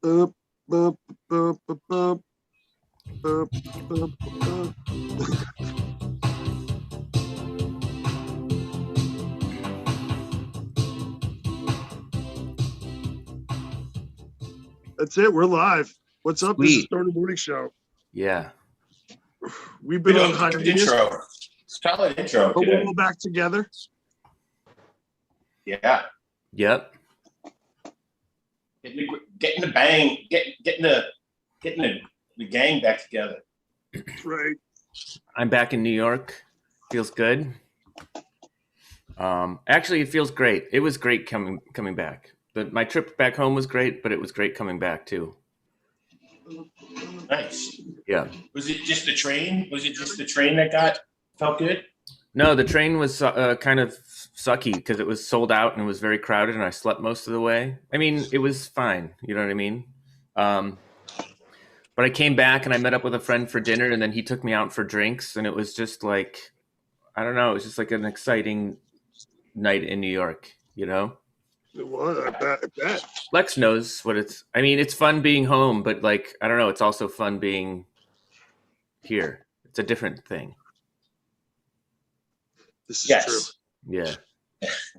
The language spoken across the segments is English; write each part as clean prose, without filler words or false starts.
Boop, boop, boop, boop, boop, boop, boop, boop. That's it. We're live. What's up? This is Sweet. Stoner Morning Show. Yeah. We've been on Good hiatus, intro. Solid intro but today. we're all back together. Yeah. Yep. Getting the bang, getting the gang back together. Right. I'm back in New York. Feels good. Actually, it feels great. It was great coming back. My trip back home was great, but it was great coming back too. Nice. Yeah. Was it just the train? Was it just the train that felt good? No, the train was kind of sucky because it was sold out and it was very crowded, and I slept most of the way. I mean, it was fine. You know what I mean? But I came back and I met up with a friend for dinner, and then he took me out for drinks, and it was just like, I don't know, it was just like an exciting night in New York, you know? What? I bet. Lex knows what it's. I mean, it's fun being home, but like, I don't know, it's also fun being here. It's a different thing. This is true. Yeah.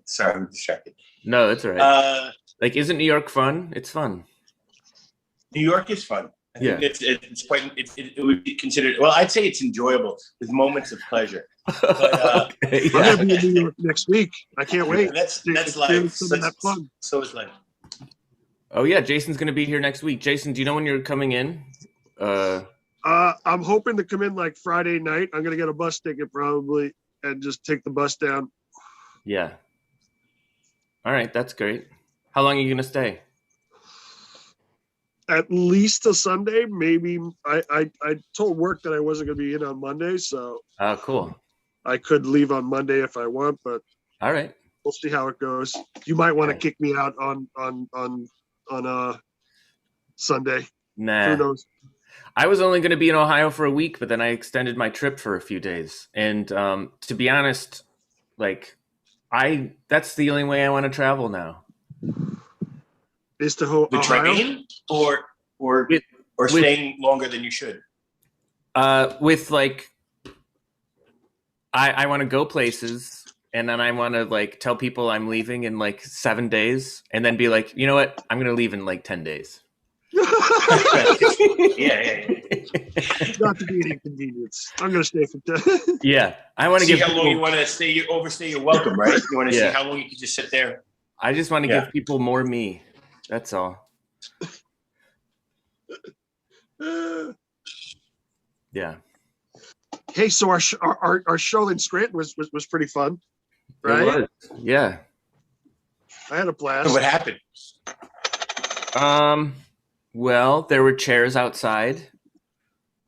Sorry, I'm distracted. No, that's all right. Like, isn't New York fun? It's fun. New York is fun. I Yeah. think it would be considered. Well, I'd say it's enjoyable with moments of pleasure. But, Okay, I'm yeah. gonna be in New York next week. I can't wait. That's It's life. some of that fun. So is life. Oh yeah, Jason's gonna be here next week. Jason, do you know when you're coming in? I'm hoping to come in like Friday night. I'm gonna get a bus ticket probably and just take the bus down. Yeah. All right, that's great. How long are you gonna stay? At least a Sunday, maybe. I told work that I wasn't gonna be in on Monday, so Oh, cool. I could leave on Monday if I want, but All right. we'll see how it goes. You might want to Okay. kick me out on Sunday. Who Nah. knows? I was only gonna be in Ohio for a week, but then I extended my trip for a few days. And to be honest, like that's the only way I want to travel now. Is to The Ohio? train or With- staying longer than you should. With like, I want to go places, and then I want to like tell people I'm leaving in like 7 days, and then be like, you know what, I'm gonna leave in like 10 days. Yeah. Not to be an inconvenience. I'm gonna stay for 10. Yeah, I want to See give how long you want to overstay your welcome, right? You want to Yeah. see how long you can just sit there. I just want to Yeah. give people more me. That's all. Yeah. Hey, so our show in Scranton was pretty fun, It right? was. Yeah. I had a blast. So what happened? Well, there were chairs outside.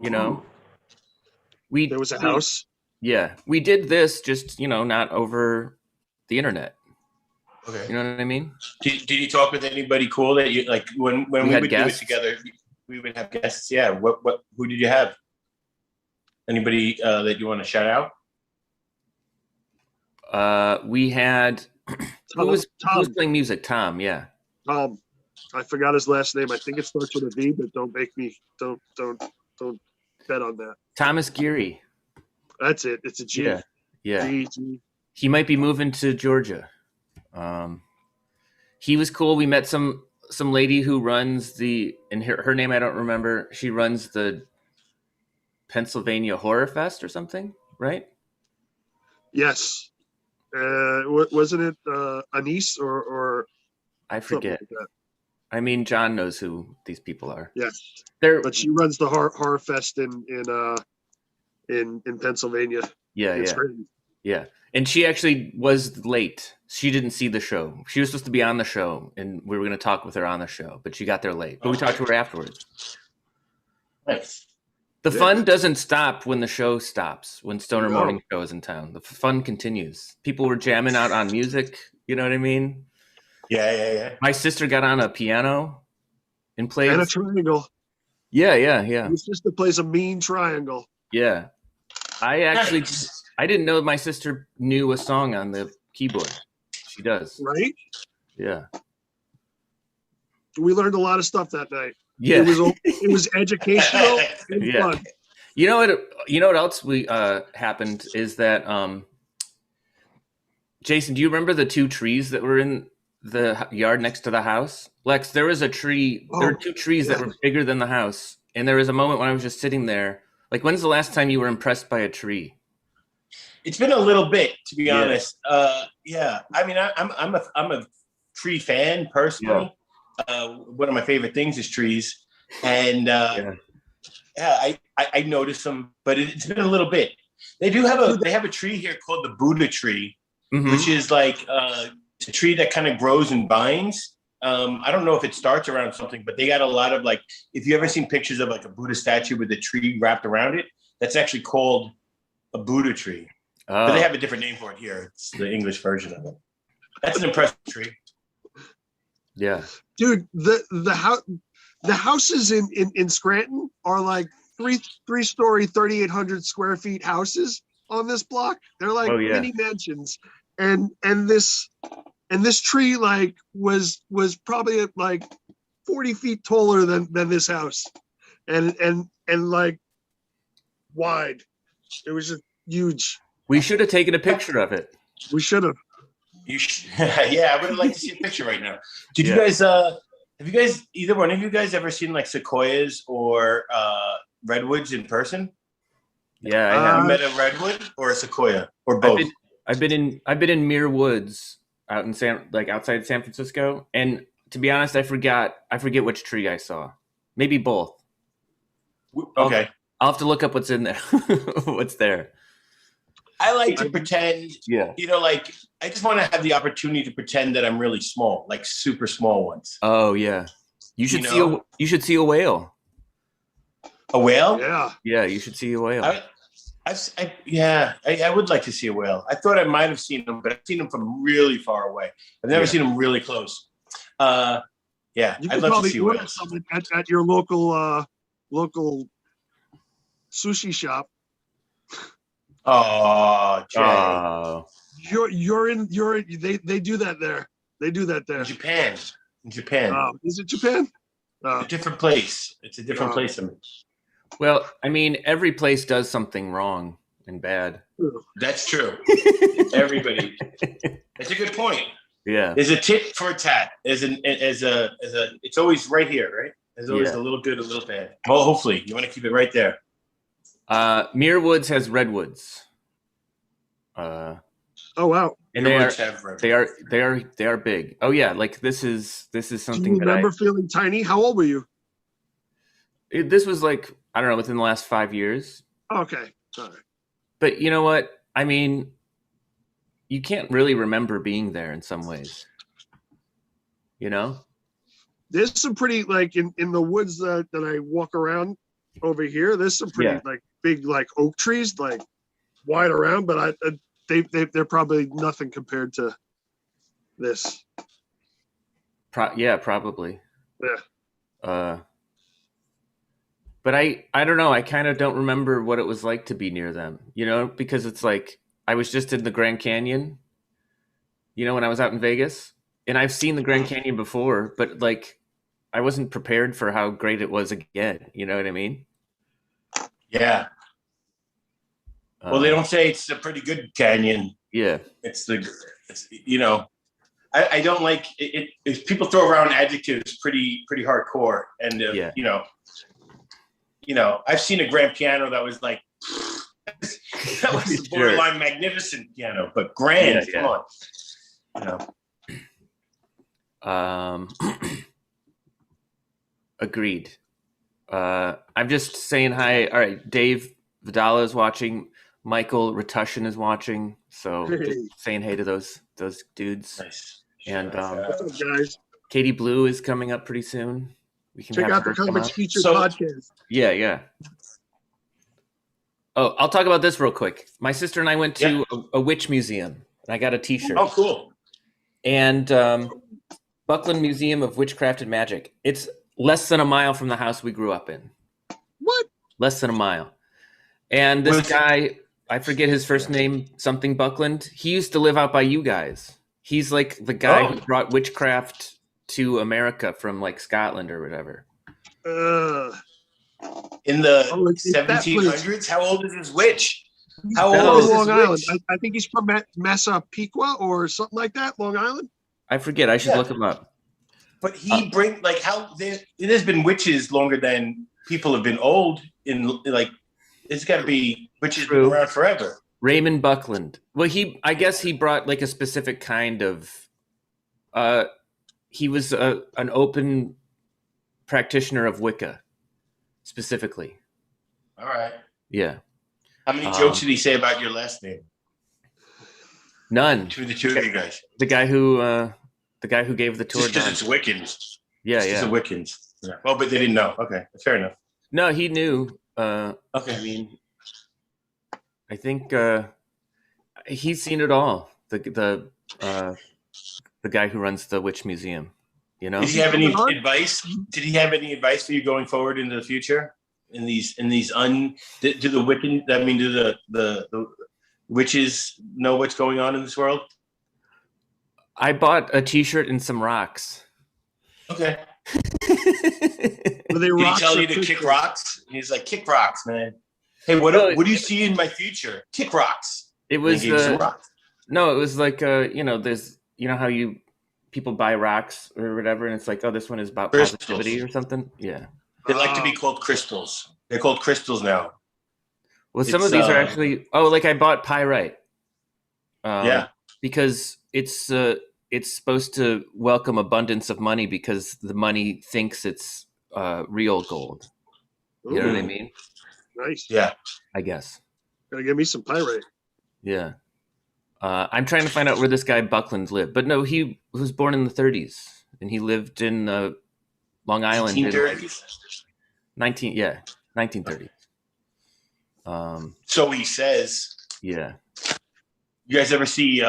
You know, There was a house. Yeah, we did this just, not over the internet. Okay. You know what I mean? Did you talk with anybody cool that you like when we had would guests. do it together? We would have guests. Yeah. Who did you have? Anybody that you want to shout out? We had who was Tom. playing music? Tom. Yeah. I forgot his last name. I think it starts with a V, but don't bet on that. Thomas Geary. That's it. It's a G. Yeah. Yeah. G. He might be moving to Georgia. He was cool. We met some lady who runs and her name I don't remember. She runs the Pennsylvania Horror Fest or something, right? Yes. Wasn't it Anise or I forget. something like that? I mean, John knows who these people are. Yes. They're But she runs the horror fest in Pennsylvania. yeah, It's yeah, great. yeah. And she actually was late. She didn't see the show. She was supposed to be on the show, and we were going to talk with her on the show, but she got there late. But we talked to her afterwards. Nice. The fun doesn't stop when the show stops, when Stoner No. Morning Show is in town. The fun continues. People were jamming out on music. You know what I mean? Yeah. My sister got on a piano and played. And a triangle. Yeah. His sister plays a mean triangle. Yeah. I Nice. didn't know my sister knew a song on the keyboard. She does. Right? Yeah. We learned a lot of stuff that night. Yeah. It was educational and Yeah. fun. You know what else happened is that Jason, do you remember the 2 trees that were in the yard next to the house? Lex, there was a tree. There were 2 trees that were bigger than the house. And there was a moment when I was just sitting there. Like, when's the last time you were impressed by a tree? It's been a little bit, to be honest. Yeah. I mean, I'm a tree fan personally. Yeah. One of my favorite things is trees. And I noticed them, but it's been a little bit. They have a tree here called the Buddha tree, which is like a tree that kind of grows and binds. I don't know if it starts around something, but they got a lot of like, if you ever seen pictures of like a Buddha statue with a tree wrapped around it, that's actually called a Buddha tree. Oh. But they have a different name for it here. It's the English version of it. That's an impressive tree. Yeah. Dude, the houses in Scranton are like three-story, 3,800 square feet houses on this block. They're like mini mansions. And this tree like was probably like 40 feet taller than this house, and like wide. It was just huge. We should have taken a picture of it. We should have. Yeah, I would like to see a picture right now. Did you guys? Have you guys? Either one of you guys ever seen like sequoias or redwoods in person? Yeah, I have. You met a redwood or a sequoia or both? I've been in Muir Woods out in outside San Francisco, and to be honest, I forget which tree I saw. Maybe both. Okay, I'll have to look up what's in there. What's there? I like to pretend. Yeah. Like I just want to have the opportunity to pretend that I'm really small, like super small ones. Oh yeah, you should see a whale. A whale? Yeah. Yeah, you should see a whale. I would like to see a whale. I thought I might have seen them, but I've seen them from really far away. I've never seen them really close. I'd love to see whales. At your local sushi shop. Oh, Jay. They do that there. They do that there. In Japan. Is it Japan? A different place. It's a different place to me. Well, I mean, every place does something wrong and bad. That's true. Everybody. That's a good point. Yeah. There's a tit for a tat. It's always right here, right? There's always a little good, a little bad. Well, hopefully, you want to keep it right there. Muir Woods has redwoods. Oh wow! And they are big. Oh yeah, like this is something. Do you remember feeling tiny? How old were you? This was like, I don't know, within the last 5 years. Okay, all right. But you know what? I mean, you can't really remember being there in some ways. You know, there's some pretty like in the woods that I walk around over here. There's some pretty like big like oak trees like wide around, but they're probably nothing compared to this. Probably. Yeah. But I don't know. I kind of don't remember what it was like to be near them, you know, because it's like I was just in the Grand Canyon, you know, when I was out in Vegas, and I've seen the Grand Canyon before, but like I wasn't prepared for how great it was again. You know what I mean? Yeah. Well, they don't say it's a pretty good canyon. Yeah. It's I don't like it. If people throw around adjectives pretty hardcore, and I've seen a grand piano that was like that was borderline magnificent piano, but grand. Come on. Agreed. I'm just saying hi. All right, Dave Vidala is watching. Michael Retushin is watching. So just saying hey to those dudes. Nice. And what's up, guys? Katie Blue is coming up pretty soon. We can check out the Comics Feature podcast. Yeah. Oh, I'll talk about this real quick. My sister and I went to a witch museum, and I got a T-shirt. Oh, cool. And Buckland Museum of Witchcraft and Magic. It's less than a mile from the house we grew up in. What? Less than a mile. And this guy, I forget his first name, something Buckland. He used to live out by you guys. He's like the guy who brought witchcraft to America from like Scotland or whatever. In the 1700s? How old is this witch? How old is this Long Island? witch? I think he's from Massapequa or something like that. Long Island. I forget. I should look him up. But he it has been witches longer than people have been old. It's got to be witches been around forever. Raymond Buckland. Well, I guess he brought like a specific kind of. He was an open practitioner of Wicca, specifically. All right. Yeah. How many jokes did he say about your last name? None. Between the two of you guys. The guy who gave the tour. Just because it's Wiccans. Yeah, It's Wiccans. Yeah. Well, but they didn't know. Okay, fair enough. No, he knew. Okay. I mean, I think he's seen it all. The guy who runs the Witch Museum. You know. Did he have any advice? Did he have any advice for you going forward into the future? Do the Wiccan? I mean, do the witches know what's going on in this world? I bought a T-shirt and some rocks. Okay. Were they Did he rocks tell or you to kick crystals? rocks? He's like, kick rocks, man. Hey, what do you see in my future? Kick rocks. It was rocks. No, it was like there's how people buy rocks or whatever, and it's like, oh, this one is about Crystals. positivity or something. Yeah. They like to be called crystals. They're called crystals now. Well, some of these are actually. Oh, like I bought pyrite. Yeah. Because it's supposed to welcome abundance of money because the money thinks it's real gold. You know what I mean? Nice. Yeah. I guess. Gotta give me some pyrite. Yeah. I'm trying to find out where this guy Buckland lived, but no, he was born in the 30s and he lived in Long Island. 1930s? 1930s. So he says. Yeah. You guys ever see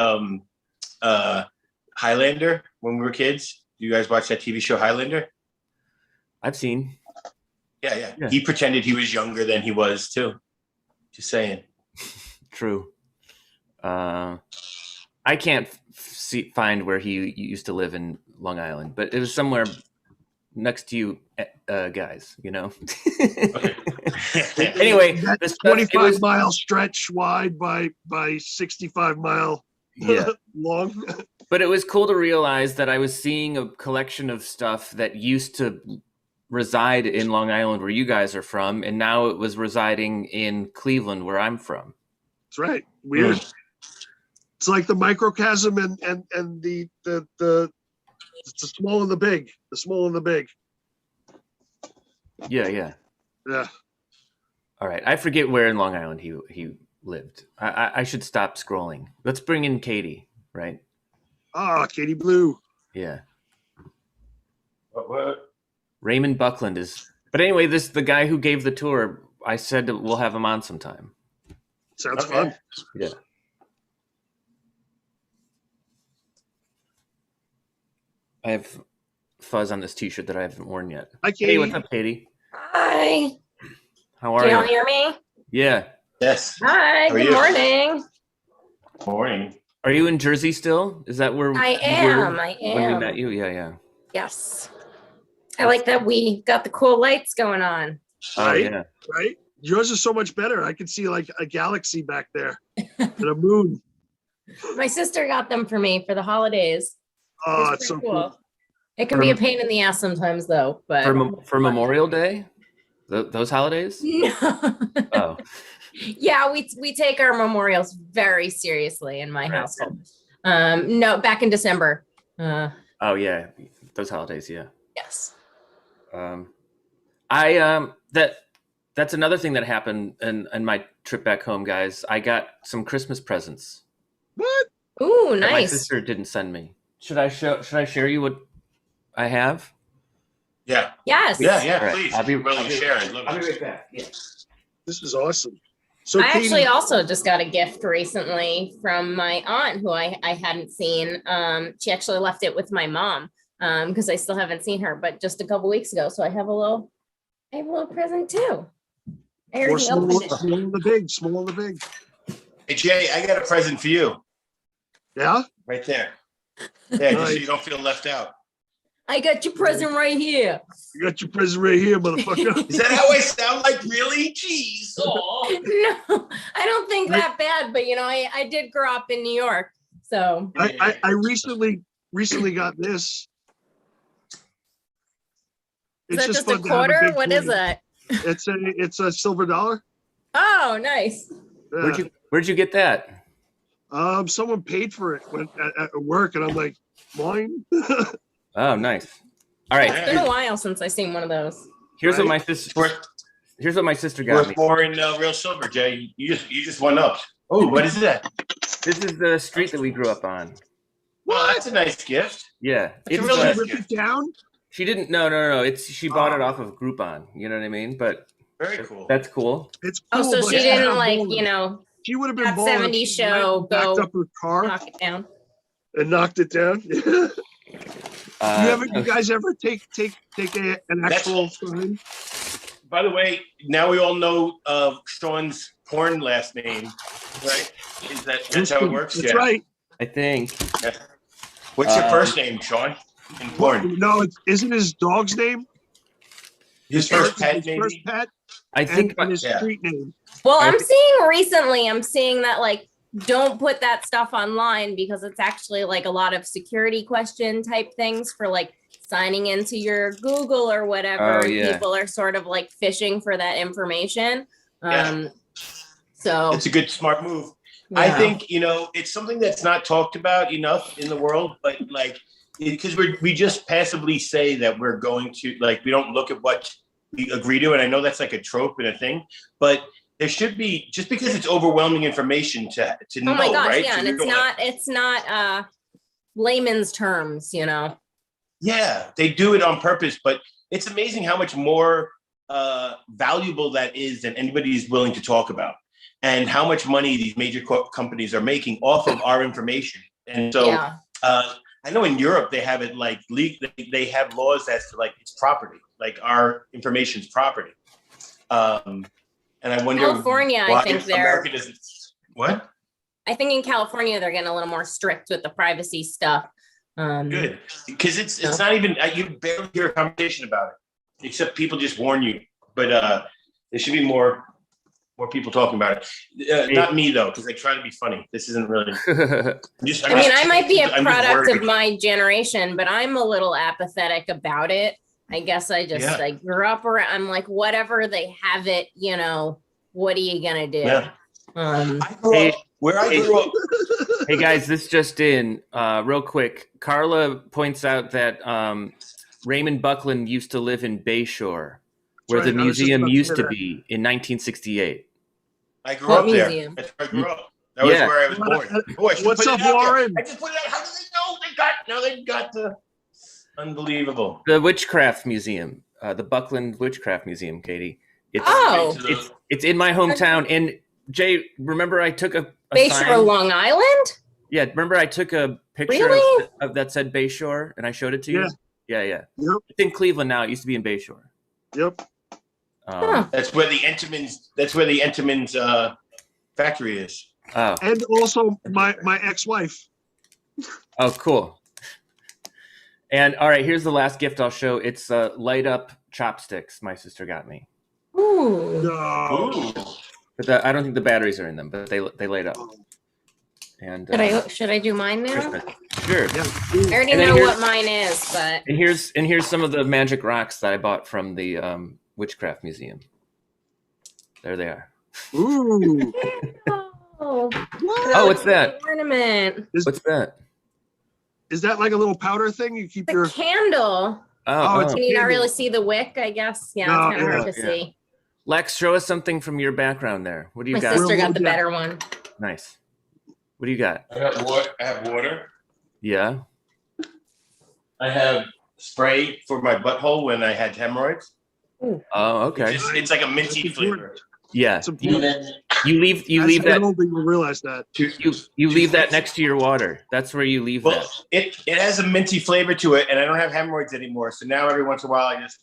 Highlander when we were kids? Do you guys watch that TV show Highlander? I've seen. Yeah. He pretended he was younger than he was too. Just saying. True. I can't find where he used to live in Long Island, but it was somewhere next to you guys, you know. Okay. Anyway, that's 25-mile stretch wide by 65-mile long. But it was cool to realize that I was seeing a collection of stuff that used to reside in Long Island, where you guys are from, and now it was residing in Cleveland, where I'm from. That's right. Weird. It's like the microcosm and the it's the small and the big. The small and the big. Yeah. Yeah. All right. I forget where in Long Island he lived. I should stop scrolling. Let's bring in Katie, right? Katie Blue. Yeah. What? Raymond Buckland is. But anyway, the guy who gave the tour, I said that we'll have him on sometime. Sounds fun. Yeah. I have fuzz on this T-shirt that I haven't worn yet. Hi, Katie. Hey, what's up, Katie? Hi. How are you? Can y'all hear me? Yeah. Yes. Hi. Good morning. Morning. Are you in Jersey still? Is that where I am. I am. When we met you? Yeah. Yes. I like that we got the cool lights going on. Oh, yeah. Right? Yours is so much better. I can see like a galaxy back there and a moon. My sister got them for me for the holidays. Oh, it's so cool. It can be a pain in the ass sometimes, though. But for Memorial Day, those holidays. No. Oh. Yeah, we take our memorials very seriously in my household. No, back in December. Oh yeah, those holidays. Yeah. Yes. That's another thing that happened in my trip back home, guys. I got some Christmas presents. What? Ooh, that nice. My sister didn't send me. Should I share you what I have? Yeah. Yes. Yeah. Right. Please. I'll be sharing. I'll be right back. Yeah. This is awesome. So I Katie, actually also just got a gift recently from my aunt who I hadn't seen. She actually left it with my mom because I still haven't seen her, but just a couple weeks ago. So I have a little present too. I already opened it. Small and the big, small and the big. Hey Jay, I got a present for you. Yeah? Right there. Yeah, just so you don't feel left out. I got your present right here. You got your present right here, motherfucker. Is that how I sound like? Really? Jeez. Oh. No, I don't think that bad, but I did grow up in New York, so. I recently got this. Is that just a quarter? What is it? It's a silver dollar. Oh, nice. Where'd you get that? Someone paid for it at work, and I'm like, mine. Oh, nice. All right. It's been a while since I've seen one of those. Here's what my sister got me. We're in real silver, Jay. You just went up. Oh, what is that? This is the street that we grew up on. Well, that's a nice gift. Yeah. It's really nice rip gift. it down. She didn't. No. She bought it off of Groupon. You know what I mean? But very cool. That's cool. It's cool. Oh, so she didn't She would have been that 70 show backed go up her car, knock it down. And knocked it down. You guys ever take an actual sign? By the way, now we all know Sean's porn last name, right? That's how it works? That's right. I think. Yeah. What's your first name, Sean? In porn? No, isn't his dog's name? His first pet, maybe? First pet? I think his street name. Well, I'm seeing that like, don't put that stuff online because it's actually like a lot of security question type things for like signing into your Google or whatever. Oh, yeah. People are sort of like fishing for that information. So it's a good, smart move. Yeah. I think, it's something that's not talked about enough in the world, but like, because we just passively say that we're going to, like, we don't look at what we agree to. And I know that's like a trope and a thing, but there should be, just because it's overwhelming information to know, oh my gosh, right? yeah, So and it's not layman's terms, Yeah, they do it on purpose, but it's amazing how much more valuable that is than anybody is willing to talk about, and how much money these major companies are making off of our information. And so I know in Europe they have it like they have laws as to like it's property, like our information's property. And I wonder, California, I think America doesn't. What? I think in California they're getting a little more strict with the privacy stuff. Good, because it's not even, you barely hear a conversation about it, except people just warn you. But there should be more people talking about it. Not me though, because I try to be funny. This isn't really. I might be a product of my generation, but I'm a little apathetic about it. I guess I just I grew up around. I'm like, whatever, they have it. What are you gonna do? Yeah. Where I grew up. Hey guys, this just in real quick. Carla points out that Raymond Buckland used to live in Bayshore, where the museum used to be in 1968. I grew up there. That's where I grew up. That was where I was born. Boy, what's up, Warren? I just put it out. How do they know? They've got the unbelievable. The Witchcraft Museum, the Buckland Witchcraft Museum, Katie. It's in my hometown. And Jay, remember I took a Bayshore, sign? Long Island? Yeah, remember I took a picture of that said Bayshore and I showed it to you? Yeah. Yep. It's in Cleveland now. It used to be in Bayshore. Yep. That's where the Entenmann's factory is. Oh. And also my ex-wife. Oh, cool. And all right, here's the last gift I'll show. It's Light Up Chopsticks my sister got me. Ooh. No. But I don't think the batteries are in them, but they light up. And should I do mine now? Sure. Yeah. I already know what mine is, but and here's some of the magic rocks that I bought from the Witchcraft Museum. There they are. Ooh. Oh, what's that? Ornament. What's that? Is that like a little powder thing you keep The candle. Oh, Can you not really see the wick, I guess? Yeah, No, it's kind of hard to see. Lex, show us something from your background there. What do you My got? sister got the better one. Nice. What do you got? I got water. I have water. Yeah. I have spray for my butthole when I had hemorrhoids. Oh, okay. It's like a minty flavor. Yeah. You leave that. I don't think you realize that. You leave that next to your water. That's where you leave that. It has a minty flavor to it, and I don't have hemorrhoids anymore. So now every once in a while, I just,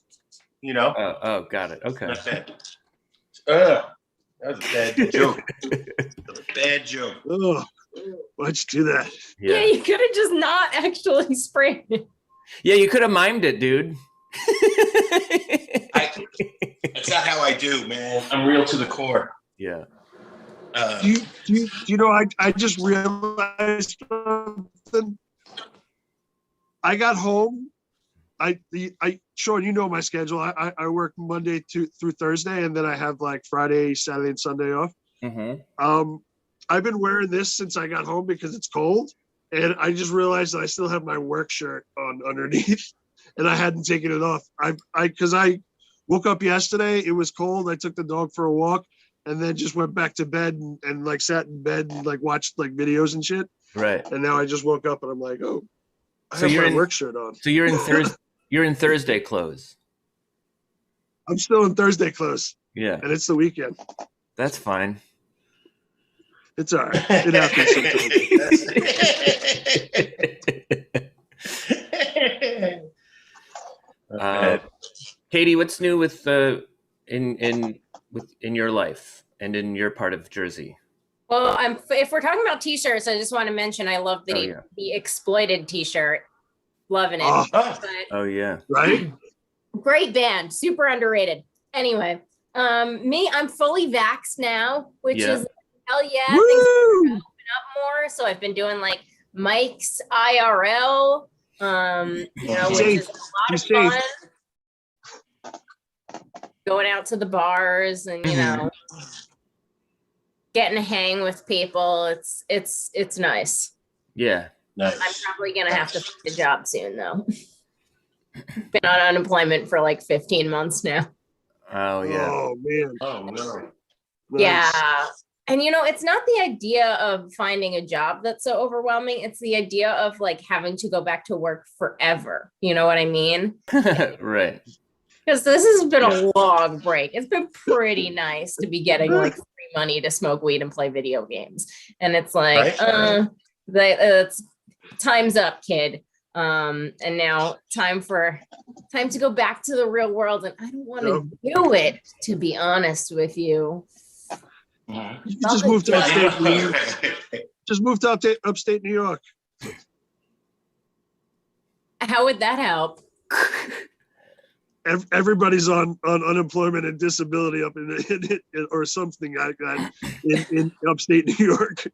Oh, got it. Okay. Not bad. That was a bad joke. That was a bad joke. Ugh. Why'd you do that? Yeah, you could have just not actually sprayed it. Yeah, you could have mimed it, dude. That's not how I do, man. I'm real to the core. Yeah. Do you know, I just realized something. I got home. Sean, you know my schedule. I work Monday through Thursday, and then I have like Friday, Saturday, and Sunday off. Mm-hmm. I've been wearing this since I got home because it's cold, and I just realized that I still have my work shirt on underneath, and I hadn't taken it off. Because I woke up yesterday, it was cold. I took the dog for a walk, and then just went back to bed and like sat in bed and like watched like videos and shit. Right. And now I just woke up and I'm like, oh, I have my work shirt on. So you're in Thursday clothes. I'm still in Thursday clothes. Yeah. And it's the weekend. That's fine. It's all right. It happens sometimes. Katie, what's new with in your life and in your part of Jersey? Well, if we're talking about t-shirts, I just want to mention I love the Exploited t-shirt. Loving it. Oh yeah. Right? Great band, super underrated. Anyway, I'm fully vaxxed now, which is hell yeah. Woo! Things are open up more. So I've been doing like Mike's IRL, which is a lot of fun. Going out to the bars and getting to hang with people. It's nice. Yeah. Nice. I'm probably gonna have to find a job soon though. Been on unemployment for like 15 months now. Oh yeah. Oh man. Oh no. Nice. Yeah. And it's not the idea of finding a job that's so overwhelming. It's the idea of like having to go back to work forever. You know what I mean? Right. Because this has been a long break. It's been pretty nice to be getting like free money to smoke weed and play video games. And it's like, it's time's up, kid. And now time to go back to the real world. And I don't want to do it, to be honest with you. You just moved to upstate New York. Just moved to upstate New York. How would that help? Everybody's on unemployment and disability up in or something like that in upstate New York.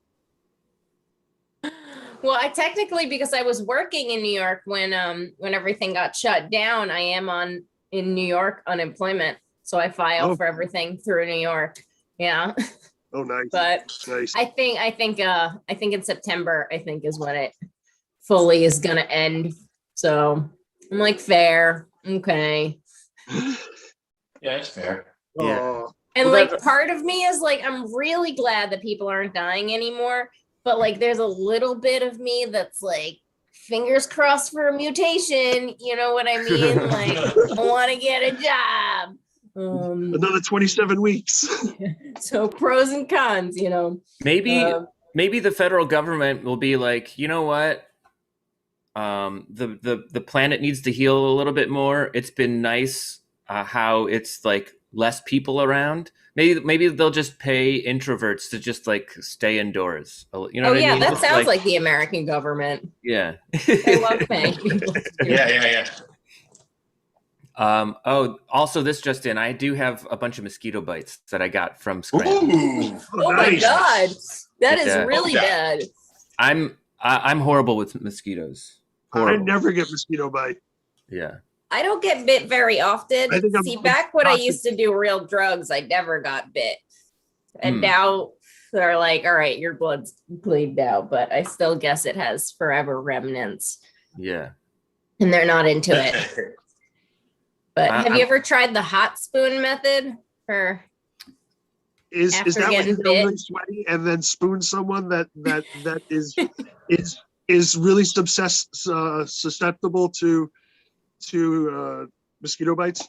Well, I technically, because I was working in New York when everything got shut down, I am in New York unemployment, so I file for everything through New York. Yeah. Oh, nice. But nice. I think in September, I think is when it fully is gonna end. So I'm like, fair, okay. Yeah, it's fair. Yeah. And like part of me is like, I'm really glad that people aren't dying anymore. But like, there's a little bit of me that's like, fingers crossed for a mutation. You know what I mean? Like, I want to get a job. Another 27 weeks. So pros and cons, Maybe the federal government will be like, you know what? The planet needs to heal a little bit more. It's been nice how it's like less people around. Maybe they'll just pay introverts to just like stay indoors. You know what I mean? That sounds like the American government. Yeah. They love paying people. Yeah. Also this just in, I do have a bunch of mosquito bites that I got from Scranton. Ooh, oh my God. That is really bad. I'm horrible with mosquitoes. Horrible. I never get mosquito bite. Yeah. I don't get bit very often. See, back when I used to do real drugs, I never got bit. And now they're like, all right, your blood's cleaned out, but I still guess it has forever remnants. Yeah. And they're not into it. But have you ever tried the hot spoon method? Is that when you get really sweaty and then spoon someone that is really susceptible to mosquito bites?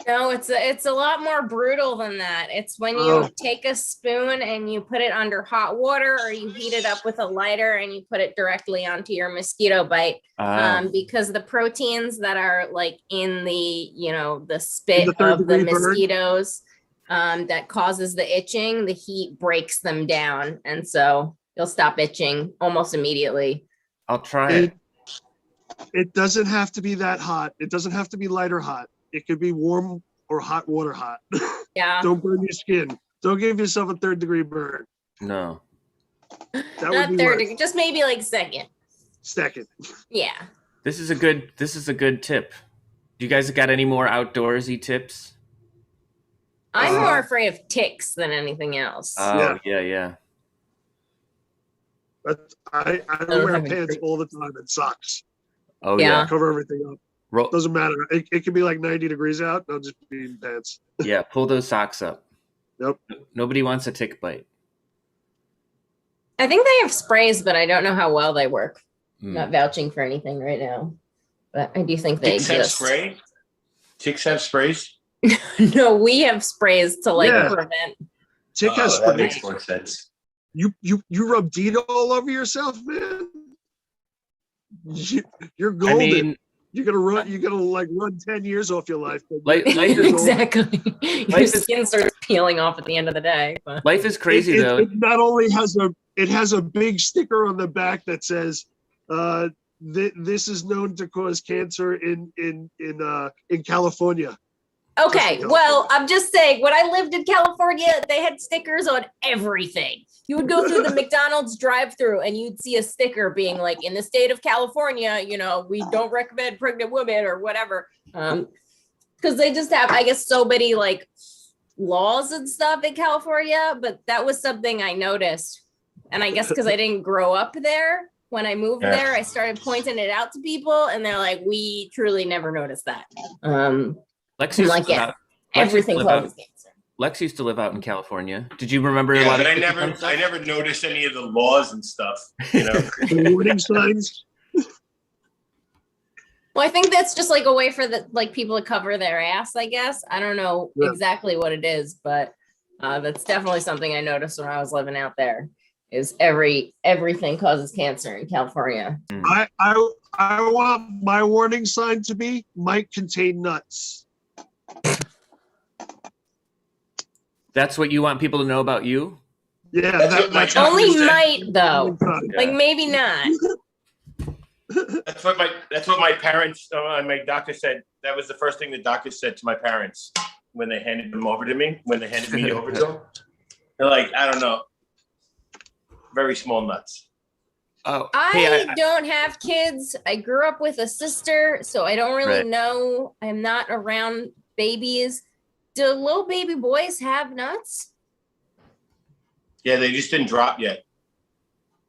No, it's a lot more brutal than that. It's when you take a spoon and you put it under hot water, or you heat it up with a lighter and you put it directly onto your mosquito bite. Because the proteins that are like in the spit of the mosquitoes that causes the itching, the heat breaks them down, and so you'll stop itching almost immediately. I'll try it. It doesn't have to be that hot. It doesn't have to be light or hot. It could be warm or hot water hot. Yeah. Don't burn your skin. Don't give yourself a 3rd degree burn. No. That Not would be 3rd worse. degree, just maybe like 2nd. 2nd. Yeah. This is a good tip. Do you guys got any more outdoorsy tips? I'm more afraid of ticks than anything else. Oh, yeah. But I wear pants all the time and socks. Oh, Yeah. yeah. Cover everything up. Doesn't matter. It can be like 90 degrees out. I'll just be in pants. Yeah, pull those socks up. Yep. Nobody wants a tick bite. I think they have sprays, but I don't know how well they work. Mm. Not vouching for anything right now, but I do think they Ticks have exist. spray? Ticks have sprays? No, we have sprays to prevent. Tick has that sprays. makes more sense. You rub DEET all over yourself, man. You're golden. I mean, you're gonna like run 10 years off your life. life is Exactly. Your skin starts peeling off at the end of the day. But. Life is crazy though. It not only has a big sticker on the back that says this is known to cause cancer in California. Okay, well, I'm just saying, when I lived in California, they had stickers on everything. You would go through the McDonald's drive-through and you'd see a sticker being like, in the state of California, we don't recommend pregnant women or whatever. Because they just have, I guess, so many like laws and stuff in California, but that was something I noticed. And I guess because I didn't grow up there, when I moved there, I started pointing it out to people and they're like, we truly never noticed that. Lex used like to live out- everything causes cancer. Lex used to live out in California. Did you remember a Yeah, lot but of I never noticed any of the laws and stuff. The warning signs. Well, I think that's just like a way for the people to cover their ass, I guess. I don't know exactly what it is, but that's definitely something I noticed when I was living out there. Is everything causes cancer in California. I want my warning sign to be might contain nuts. That's what you want people to know about you? Yeah, that's only might though. Yeah. Like maybe not. That's what my parents, my doctor said. That was the first thing the doctor said to my parents when they handed them over to me. When they handed me over to them, they're like, I don't know, very small nuts. Oh, I don't have kids. I grew up with a sister, so I don't really know. I'm not around babies. Do little baby boys have nuts? Yeah, they just didn't drop yet.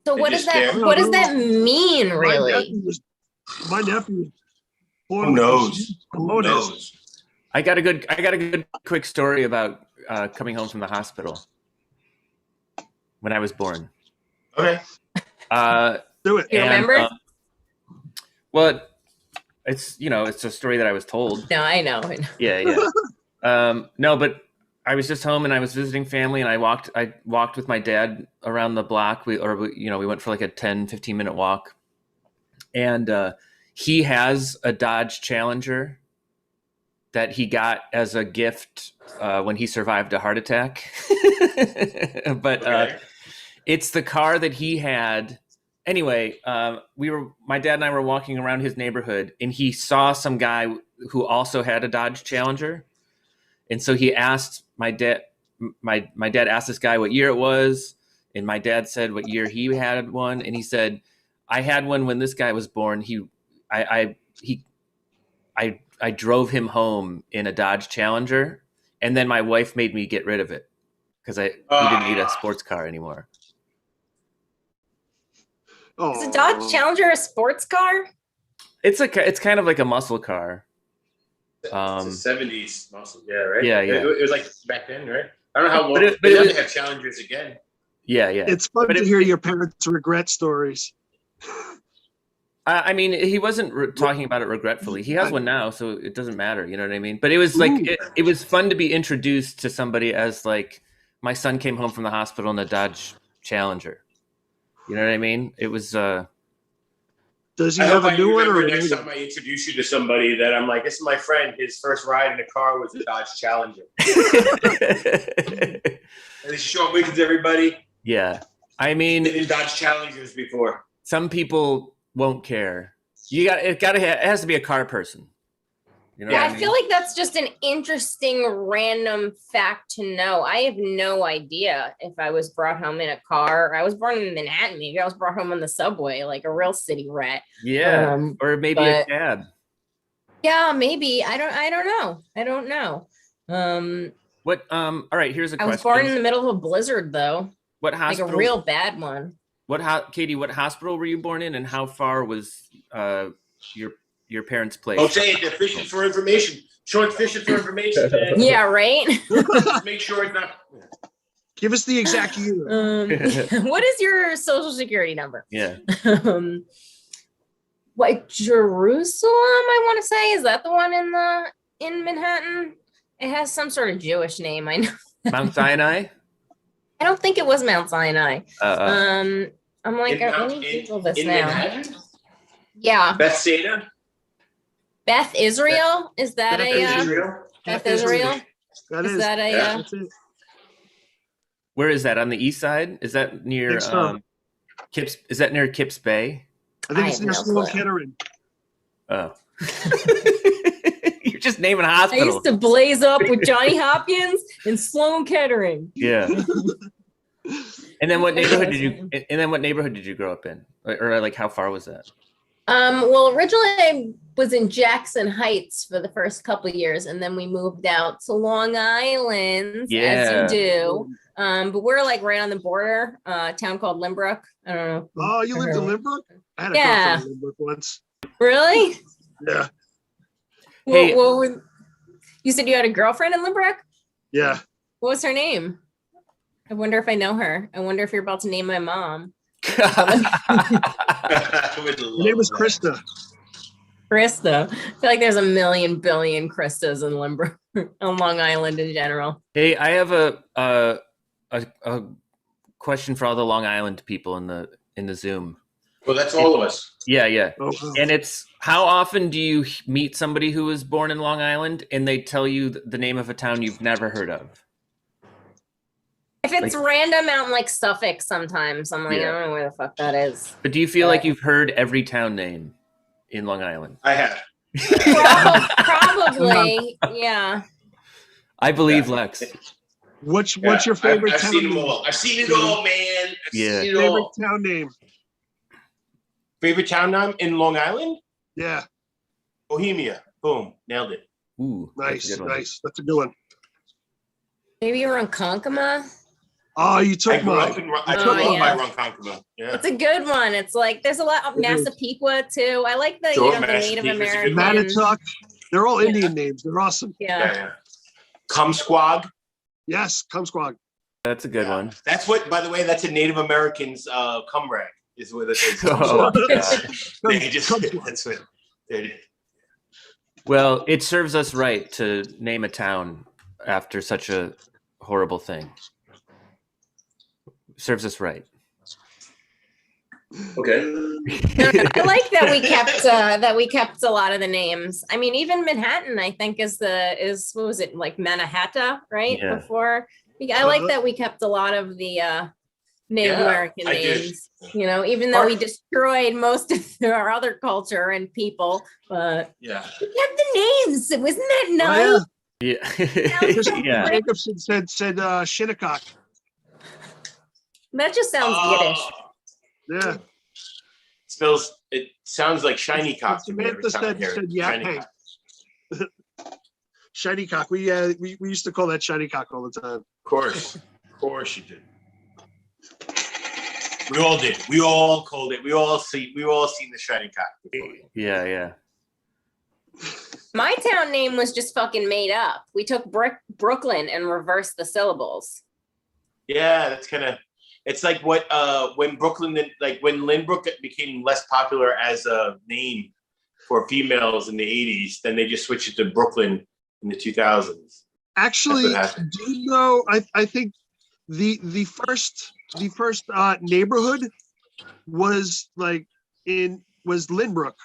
So what does that mean, really? My nephew. Who knows? I got a good quick story about coming home from the hospital when I was born. Okay. Do it. You remember? Well, it's a story that I was told. No, I know. Yeah. No, but I was just home and I was visiting family and I walked with my dad around the block. We went for like a 10-15 minute walk, and he has a Dodge Challenger that he got as a gift when he survived a heart attack. But it's the car that he had. Anyway, my dad and I were walking around his neighborhood and he saw some guy who also had a Dodge Challenger. And so he asked my dad asked this guy what year it was. And my dad said what year he had one. And he said, I had one when this guy was born. I drove him home in a Dodge Challenger. And then my wife made me get rid of it because he didn't need a sports car anymore. Is a Dodge Challenger a sports car? It's kind of like a muscle car. It's a 70s muscle, right? Yeah. It was like back then, right? I don't know how long. But they have Challengers again. Yeah. It's fun to hear your parents' regret stories. I mean, he wasn't talking about it regretfully. He has one now, so it doesn't matter. You know what I mean? But it was like it was fun to be introduced to somebody as like my son came home from the hospital in a Dodge Challenger. You know what I mean? It was. Does he have a new one? Or next time I introduce you to somebody that I'm like, this is my friend. His first ride in a car was a Dodge Challenger. And they show weekends, everybody. Yeah, I mean, in Dodge Challengers before. Some people won't care. It has to be a car person. You know Yeah, what I feel like that's just an interesting random fact to know. I have no idea if I was brought home in a car. I was born in Manhattan. Maybe I was brought home on the subway, like a real city rat. Yeah, or maybe a cab. Yeah, maybe. I don't know. What? All right. Here's a question. I was born in the middle of a blizzard, though. What hospital? Like a real bad one. Katie? What hospital were you born in, and how far was your parents' place? Don't say it. They're fishing for information. Sean's fishing for information. Yeah, right. Just make sure it's not. Give us the exact year. What is your social security number? Yeah. Like Jerusalem, I want to say, is that the one in Manhattan? It has some sort of Jewish name. I know. Mount Sinai. I don't think it was Mount Sinai. I'm like, let me Google this now. Manhattan? Yeah. Bethsaida? Beth Israel? Is that Beth Israel? Is that Where is that? On the east side? Is that near Kips? Is that near Kips Bay? I think it's near Sloan Kettering. Oh. You're just naming hospitals. I used to blaze up with Johnny Hopkins and Sloan Kettering. Yeah. And then what neighborhood did you grow up in? Or like how far was that? Well, originally I was in Jackson Heights for the first couple of years, and then we moved out to Long Island, as you do. But we're like right on the border, a town called Lynbrook. I don't know. Oh, you lived in Lynbrook? I had a girlfriend in Lynbrook once. Really? Yeah. Hey, you said you had a girlfriend in Lynbrook? Yeah. What was her name? I wonder if I know her. I wonder if you're about to name my mom. Her name was Krista. Krista. I feel like there's a million billion Kristas in Lynbrook, on Long Island in general. Hey, I have a question for all the Long Island people in the Zoom. Well, that's all of us. Yeah. Oh. And it's, how often do you meet somebody who was born in Long Island and they tell you the name of a town you've never heard of? If it's random out in like Suffolk sometimes, I'm like, I don't know where the fuck that is. But do you feel like you've heard every town name in Long Island? I have. Probably, yeah. I believe Lex. What's your favorite town seen them name? all. I've seen it all, man. Favorite town name? Favorite town name in Long Island? Yeah. Bohemia. Boom. Nailed it. Ooh. Nice. That's a good one. Maybe you're on Ronkonkoma. Oh, you took mine. I took one by Ronkonkoma. Yeah. It's a good one. It's like there's a lot of Massapequa too. I like the the Native American. Manitouk. They're all Indian names. They're awesome. Yeah. Kumsquag. Yes, Kumsquag. That's a good one. That's what, by the way, that's a Native American's cum rag is what it is. They just that's what they did. Well, it serves us right to name a town after such a horrible thing. Serves us right. Okay. I like that we kept a lot of the names. I mean, even Manhattan, I think is what was it, like Mannahatta, right? Yeah. Before. I like that we kept a lot of the Native American names. You know, even though we destroyed most of our other culture and people, but we kept the names. Wasn't that nice? Yeah. Jacobson said Shinnecock. That just sounds Yiddish. Yeah. It sounds like shiny cock. Samantha said yeah. Shiny cock. We used to call that shiny cock all the time. Of course you did. We all did. We all called it. We all seen the shiny cock before. Yeah. My town name was just fucking made up. We took Brooklyn and reversed the syllables. Yeah, that's kind of. It's like what when when Lynbrook became less popular as a name for females in the 80s, then they just switched it to Brooklyn in the 2000s. Actually, do you know? I think the first neighborhood was Lynbrook.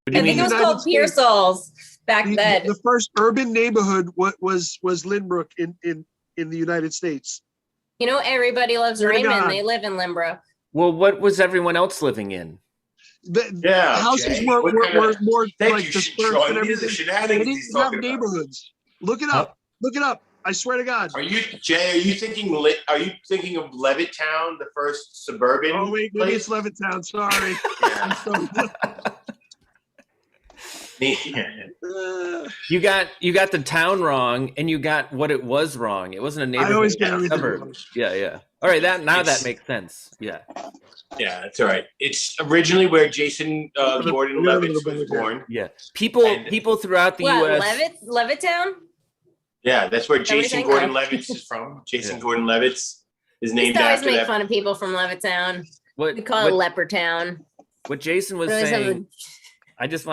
I think it was called Pearsall's back then. The first urban neighborhood was Lynbrook in the United States. You know, everybody loves Raymond. They live in Lynbrook. Well, what was everyone else living in? The houses were more like dispersed and everything. They didn't have neighborhoods. Look it up. Look it up. I swear to God. Are you thinking of Levittown, the first suburban? Oh wait, maybe it's Levittown. Sorry. You got the town wrong, and you got what it was wrong. It wasn't a neighborhood. I always get everything wrong. Yeah. All right, that makes sense. Yeah. Yeah, that's all right. It's originally where Jason Gordon-Levitt was born. Yeah. People throughout the U.S. Levittown? Yeah, that's where Jason Gordon-Levitt is from. Jason Gordon-Levitt is named after that. Always make fun of people from Levittown. We call it Leper Town. What Jason was saying, I just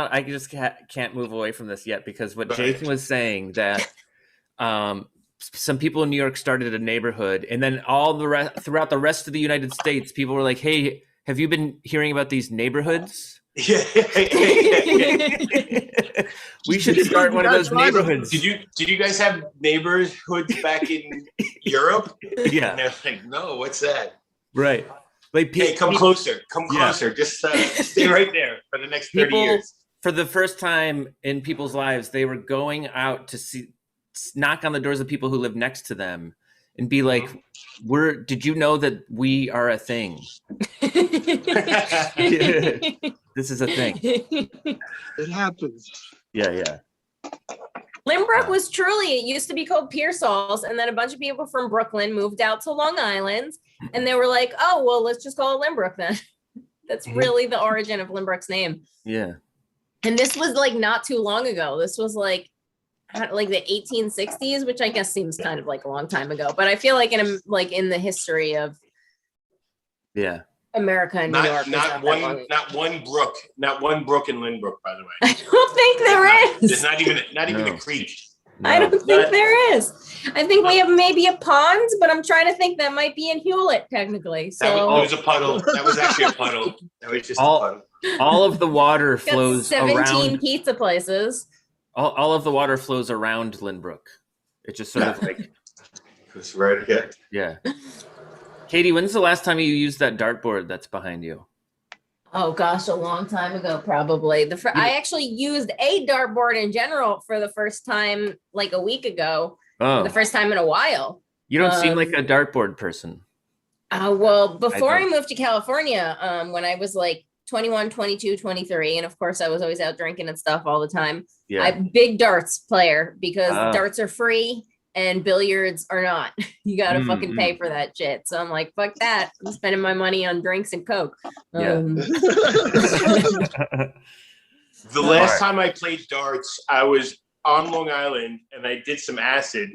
can't move away from this yet, because what Jason was saying that some people in New York started a neighborhood, and then throughout the rest of the United States, people were like, "Hey, have you been hearing about these neighborhoods? Yeah. We should start one of those neighborhoods." Did you guys have neighborhoods back in Europe? Yeah. And they're like, "No, what's that?" Right. Like, hey, come closer. Come closer. Yeah. Just stay right there for the next 30 years. For the first time in people's lives, they were going out to knock on the doors of people who live next to them and be like, did you know that we are a thing? This is a thing. It happens. Yeah. Lynbrook was truly, it used to be called Pearsall's, and then a bunch of people from Brooklyn moved out to Long Island, and they were like, oh, well, let's just call it Lynbrook then. That's really the origin of Lynbrook's name. Yeah. And this was like not too long ago. This was like the 1860s, which I guess seems kind of like a long time ago, but I feel like in the history of America and New York. Not one brook in Lynbrook, by the way. I don't think there is. There's not even a creek. No. I don't think there is. I think we have maybe a pond, but I'm trying to think that might be in Hewlett technically. So that was a puddle. That was actually a puddle. That was just a puddle. All of the water flows 17 around pizza places. All of the water flows around Lynbrook. It just sort of like goes right again. Yeah. Katie, when's the last time you used that dartboard that's behind you? Oh gosh, a long time ago, probably. I actually used a dartboard in general for the first time like a week ago. Oh. The first time in a while. You don't seem like a dartboard person. Well, before I moved to California, when I was like 21, 22, 23, and of course I was always out drinking and stuff all the time. Yeah. I'm a big darts player because darts are free and billiards are not. You gotta fucking pay for that shit. So I'm like, fuck that. I'm spending my money on drinks and Coke. The last time I played darts, I was on Long Island and I did some acid,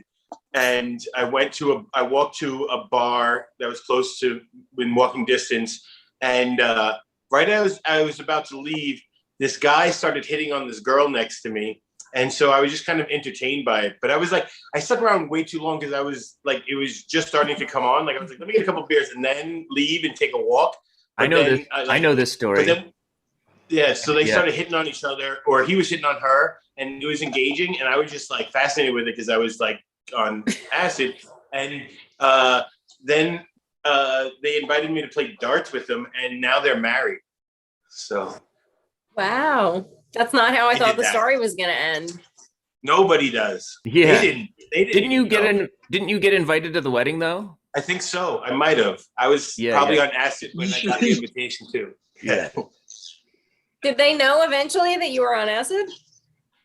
and I walked to a bar that was close to in walking distance, and right as I was about to leave, this guy started hitting on this girl next to me. And so I was just kind of entertained by it. But I was like, I stuck around way too long because I was like, it was just starting to come on. Like I was like, let me get a couple of beers and then leave and take a walk. But I know this story. Then, so they started hitting on each other, or he was hitting on her, and it was engaging. And I was just like fascinated with it because I was like on acid. And then they invited me to play darts with them, and now they're married. So. Wow. That's not how I thought the story was going to end. Nobody does. Yeah. They didn't. Didn't you get invited to the wedding though? I think so. I might have. I was probably on acid when I got the invitation too. Yeah. Did they know eventually that you were on acid?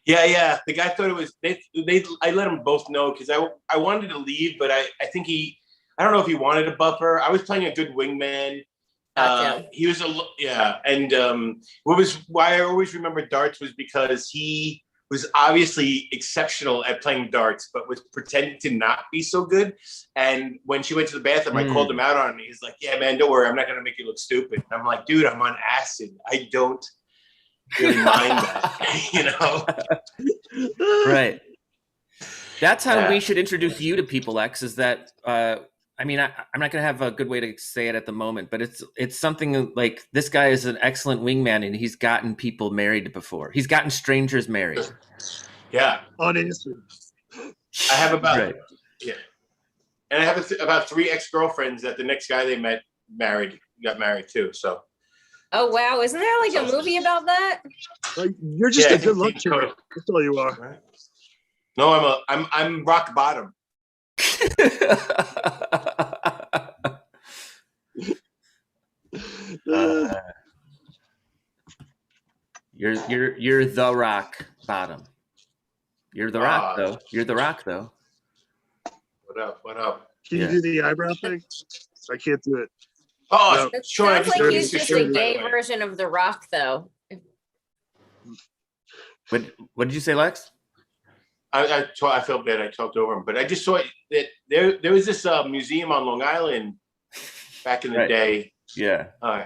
Yeah. The guy thought it was. I let them both know because I wanted to leave, but I think I don't know if he wanted a buffer. I was playing a good wingman. He was and why I always remember darts was because he was obviously exceptional at playing darts, but was pretending to not be so good. And when she went to the bathroom, I called him out on it. He's like, "Yeah, man, don't worry, I'm not gonna make you look stupid." And I'm like, "Dude, I'm on acid. I don't really mind that, Right. That's how we should introduce you to people, X. Is that I'm not going to have a good way to say it at the moment, but it's something like this guy is an excellent wingman, and he's gotten people married before. He's gotten strangers married. Yeah. On Instagram. I have about and I have about 3 ex-girlfriends that the next guy they got married too. So Oh wow, isn't there like a movie about that? Like, you're just a good luck charm. That's all you are. No, I'm rock bottom. You're the rock bottom. You're the rock though. You're the rock though. What up? Can you do the eyebrow thing? I can't do it. Oh, It sure. sounds like he's just a gay version of the Rock, though. What did you say, Lex? I felt bad. I talked over him, but I just saw that there was this museum on Long Island back in the day. Yeah. I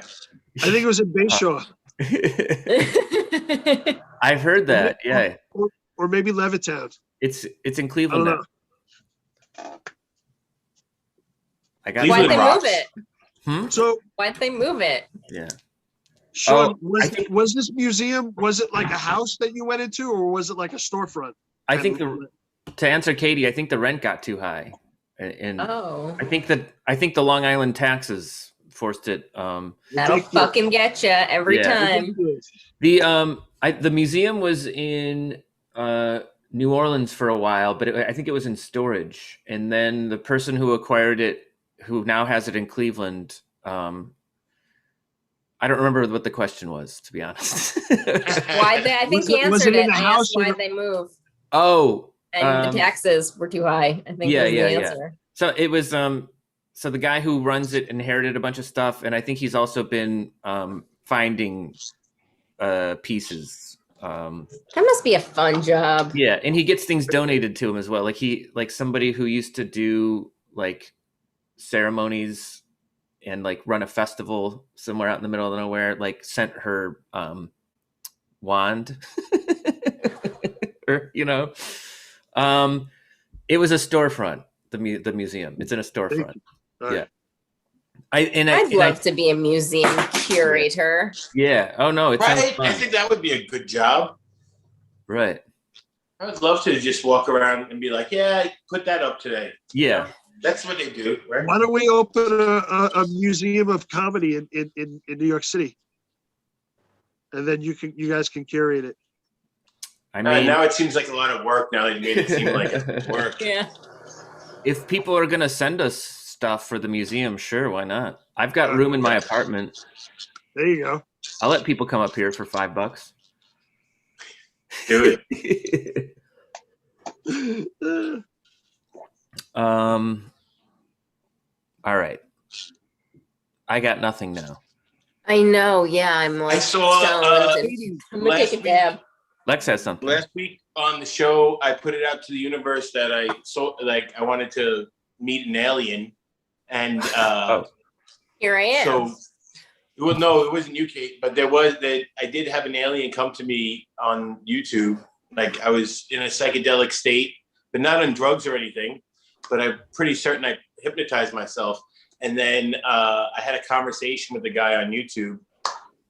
think it was in Bayshore. I've heard that. Yeah. Or maybe Levittown. It's in Cleveland. I don't know. Why'd they move it? So why'd they move it? Yeah. Sean, was this museum, was it like a house that you went into, or was it like a storefront? I think to answer Katie, I think the rent got too high, and I think the Long Island taxes forced it. That'll fucking get you every time. The museum was in New Orleans for a while, but I think it was in storage, and then the person who acquired it, who now has it in Cleveland. I don't remember what the question was, to be honest. I think he answered it. I asked why they moved. Oh, and the taxes were too high. I think was the answer. So it was so the guy who runs it inherited a bunch of stuff, and I think he's also been finding pieces. That must be a fun job. Yeah, and he gets things donated to him as well. Like somebody who used to do like ceremonies and like run a festival somewhere out in the middle of nowhere, like sent her wand. Or, it was a storefront. The museum. It's in a storefront. Yeah. I'd love to be a museum curator. Yeah. Oh no, it's right. I think that would be a good job. Right. I would love to just walk around and be like, yeah, put that up today. Yeah. That's what they do, right? Why don't we open a museum of comedy in New York City, and then you guys can curate it. I mean, now it seems like a lot of work. Now that you made it seem like it's work. Yeah. If people are gonna send us stuff for the museum, sure, why not? I've got room in my apartment. There you go. I'll let people come up here for $5. Do it. All right. I got nothing now. I know. Yeah, I'm like. I saw. I'm gonna take a dab. Lex has something. Last week on the show, I put it out to the universe that I wanted to meet an alien, and here I am. So, no, it wasn't you, Kate, but I did have an alien come to me on YouTube. Like I was in a psychedelic state, but not on drugs or anything. But I'm pretty certain I hypnotized myself. And then I had a conversation with the guy on YouTube,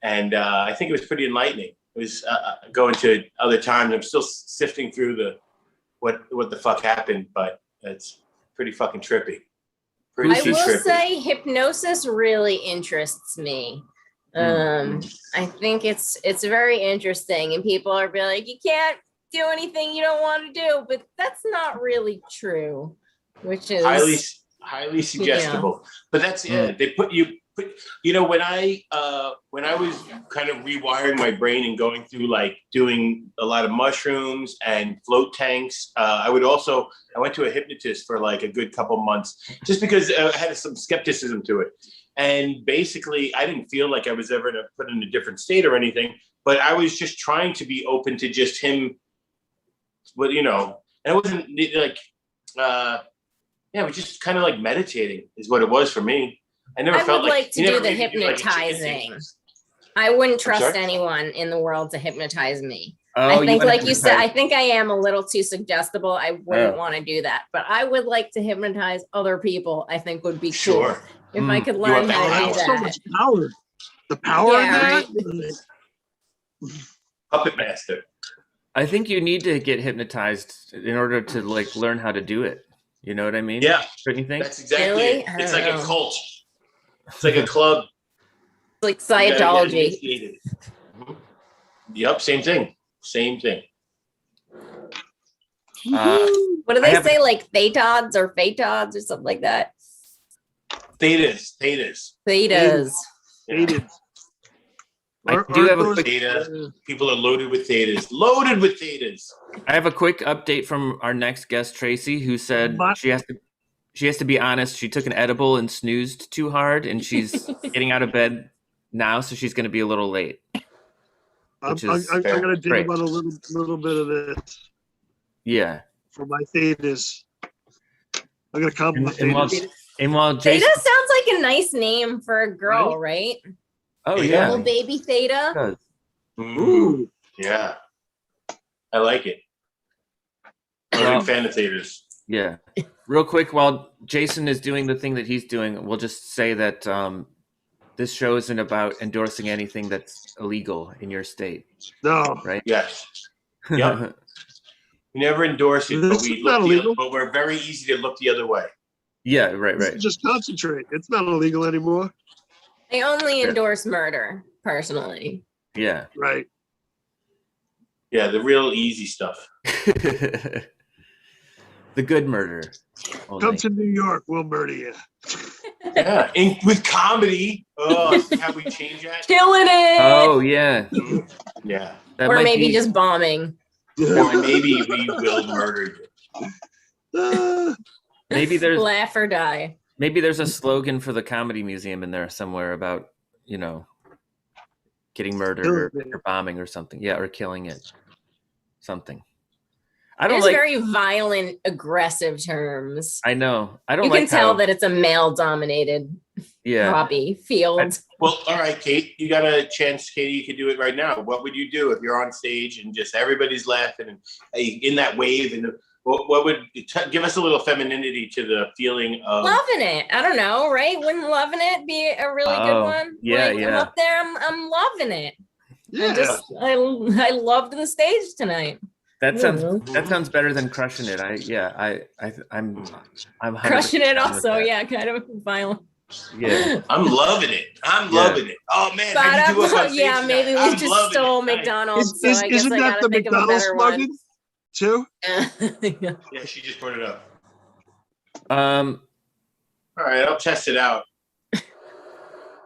and I think it was pretty enlightening. It was going to other times. I'm still sifting through what the fuck happened, but it's pretty fucking trippy. I will say hypnosis really interests me. I think it's very interesting, and people are really like, you can't do anything you don't want to do, but that's not really true, which is highly suggestible. Yeah. But that's they put when I was kind of rewiring my brain and going through like doing a lot of mushrooms and float tanks, I went to a hypnotist for like a good couple months just because I had some skepticism to it. And basically I didn't feel like I was ever put in a different state or anything, but I was just trying to be open to just him. But and it wasn't like it was just kind of like meditating is what it was for me. I never felt like to do the hypnotizing. I wouldn't trust anyone in the world to hypnotize me. I think, like you said, I think I am a little too suggestible. I wouldn't want to do that, but I would like to hypnotize other people. I think would be cool if I could learn how to do that. So much power. The power in that. Puppet master. I think you need to get hypnotized in order to like learn how to do it. You know what I mean? Yeah. Don't you think? That's exactly it. It's like a cult. It's like a club. like Scientology. Yep, same thing. Same thing. What do they say? Like Thetods or Phaetods or something like that? Thetas. Yeah. I do have a quick theta. People are loaded with thetas. I have a quick update from our next guest, Tracey, who said she has to be honest. She took an edible and snoozed too hard, and she's getting out of bed now, so she's going to be a little late. I'm going to dig about a little bit of this. Yeah. For my thetas. I'm going to come with thetas. And while Jason, Theta sounds like a nice name for a girl, right? Oh, yeah. Little baby Theta. Ooh. Yeah. I like it. I'm a big fan of thetas. Yeah. Real quick, while Jason is doing the thing that he's doing, we'll just say that this show isn't about endorsing anything that's illegal in your state. No. Right? Yes. Yep. We never endorse it, but we're very easy to look the other way. Yeah, right. Just concentrate. It's not illegal anymore. I only endorse murder, personally. Yeah. Right. Yeah, the real easy stuff. The good murder. Come to New York, we'll murder you. Yeah, with comedy. Oh, how we change that? Killing it. Oh, yeah. Yeah. Or maybe just bombing. Or maybe we will murder you. Maybe there's laugh or die. Maybe there's a slogan for the comedy museum in there somewhere about, getting murdered or bombing or something. Yeah, or killing it. Something. There's very violent, aggressive terms. I know. You can tell that it's a male-dominated hobby field. Well, all right, Kate, you got a chance. Katie, you can do it right now. What would you do if you're on stage and just everybody's laughing and in that wave? And what would give us a little femininity to the feeling of loving it? I don't know, right? Wouldn't loving it be a really good one? Yeah, I'm up there. I'm loving it. Yeah. I loved the stage tonight. That sounds better than crushing it. I'm crushing it also. Yeah, kind of violent. Yeah, I'm loving it. I'm loving it. Oh man, maybe we just stole McDonald's. So I guess isn't I that gotta the think McDonald's of a better slogan one. Too? Yeah, she just put it up. All right, I'll test it out.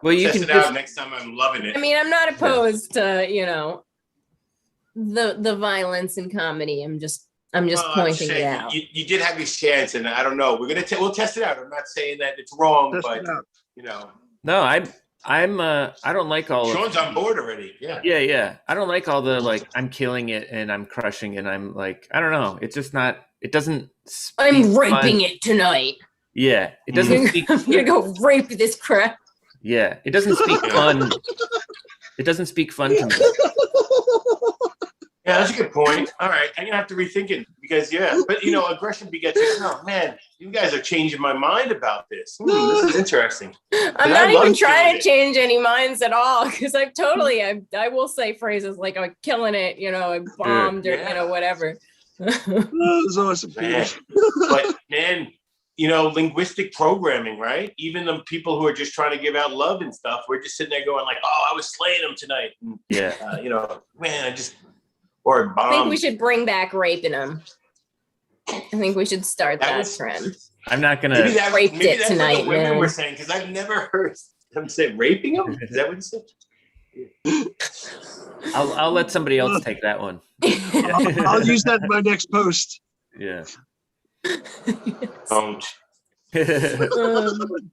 Well, you test can it out next time. I'm loving it. I mean, I'm not opposed to the violence in comedy. I'm just pointing it out. You did have your chance, and I don't know. We'll test it out. I'm not saying that it's wrong, but No, I don't like all. Sean's on board already. Yeah. Yeah. I don't like all the I'm killing it and I'm crushing and I'm I don't know. It's just not. It doesn't. I'm raping it tonight. Yeah, it doesn't speak. I'm gonna go rape this crap. Yeah, it doesn't speak fun. It doesn't speak fun to me. Yeah, that's a good point. All right, I'm gonna have to rethink it because but aggression begets. Oh man, you guys are changing my mind about this. This is interesting. I'm not even trying to change any minds at all because I will say phrases like I'm killing it, I bombed or whatever. That's awesome. Man. But man, linguistic programming, right? Even the people who are just trying to give out love and stuff, we're just sitting there going I was slaying them tonight. And, man, or bomb. I think we should bring back raping them. I think we should start that trend. I'm not gonna raped it tonight, what the women were saying because I've never heard them say raping them. Is that what you said? I'll let somebody else take that one. I'll use that in my next post. Yeah. Don't.